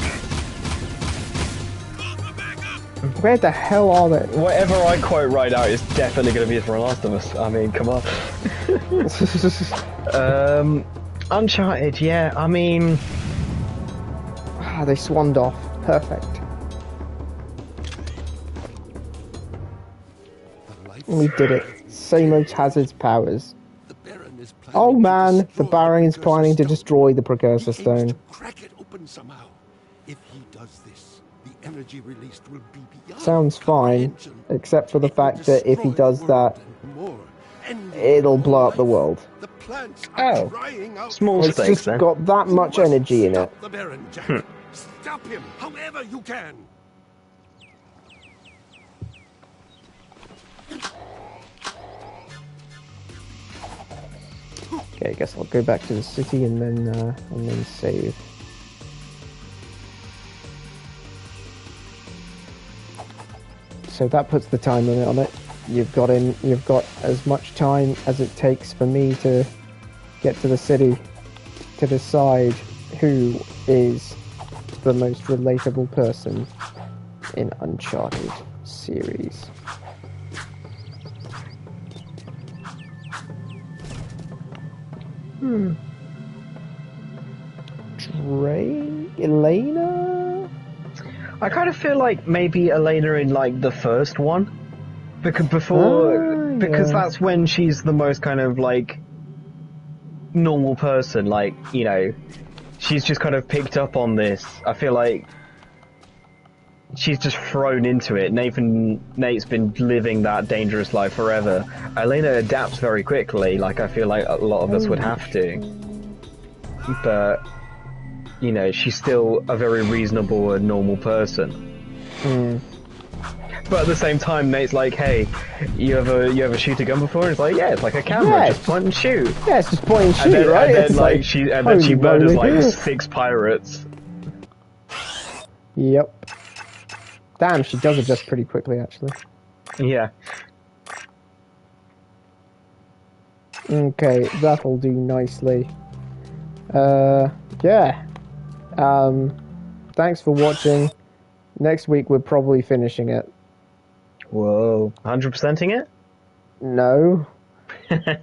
Where the hell are they? Whatever I quote right now is definitely going to be for Last of Us. I mean, come on. Uncharted, yeah, I mean... Ah, they swanned off. Perfect. We did it. Samos has its powers. Oh man, the Baron is planning to destroy the Precursor Stone. Crack it open somehow. If he does this, the energy released will be beyond Sounds fine, except for the fact that if he does that, it'll blow up the world. Oh, small It's stakes just then. got that much energy in it. the Baron, Jack. Stop him, however you can. Okay, I guess I'll go back to the city and then save. So that puts the time limit on it. You've got as much time as it takes for me to get to the city to decide who is the most relatable person in Uncharted series. Elena? I kind of feel like maybe Elena in like the first one, because because that's when she's the most kind of like normal person. Like, you know, she's just kind of picked up on this. I feel like she's just thrown into it. Nate's been living that dangerous life forever. Elena adapts very quickly. Like, I feel like a lot of us would have to, but you know, she's still a very reasonable and normal person. But at the same time, Nate's like, "Hey, you ever shoot a gun before?" And it's like, "Yeah, it's like a camera, just point and shoot." Yeah, it's just point and shoot, right? And then, it's like she murders like 6 pirates. Yep. Damn, she does adjust pretty quickly, actually. Yeah. Okay, that'll do nicely. Yeah. Thanks for watching. Next week we're probably finishing it. Whoa, 100%ing it? No.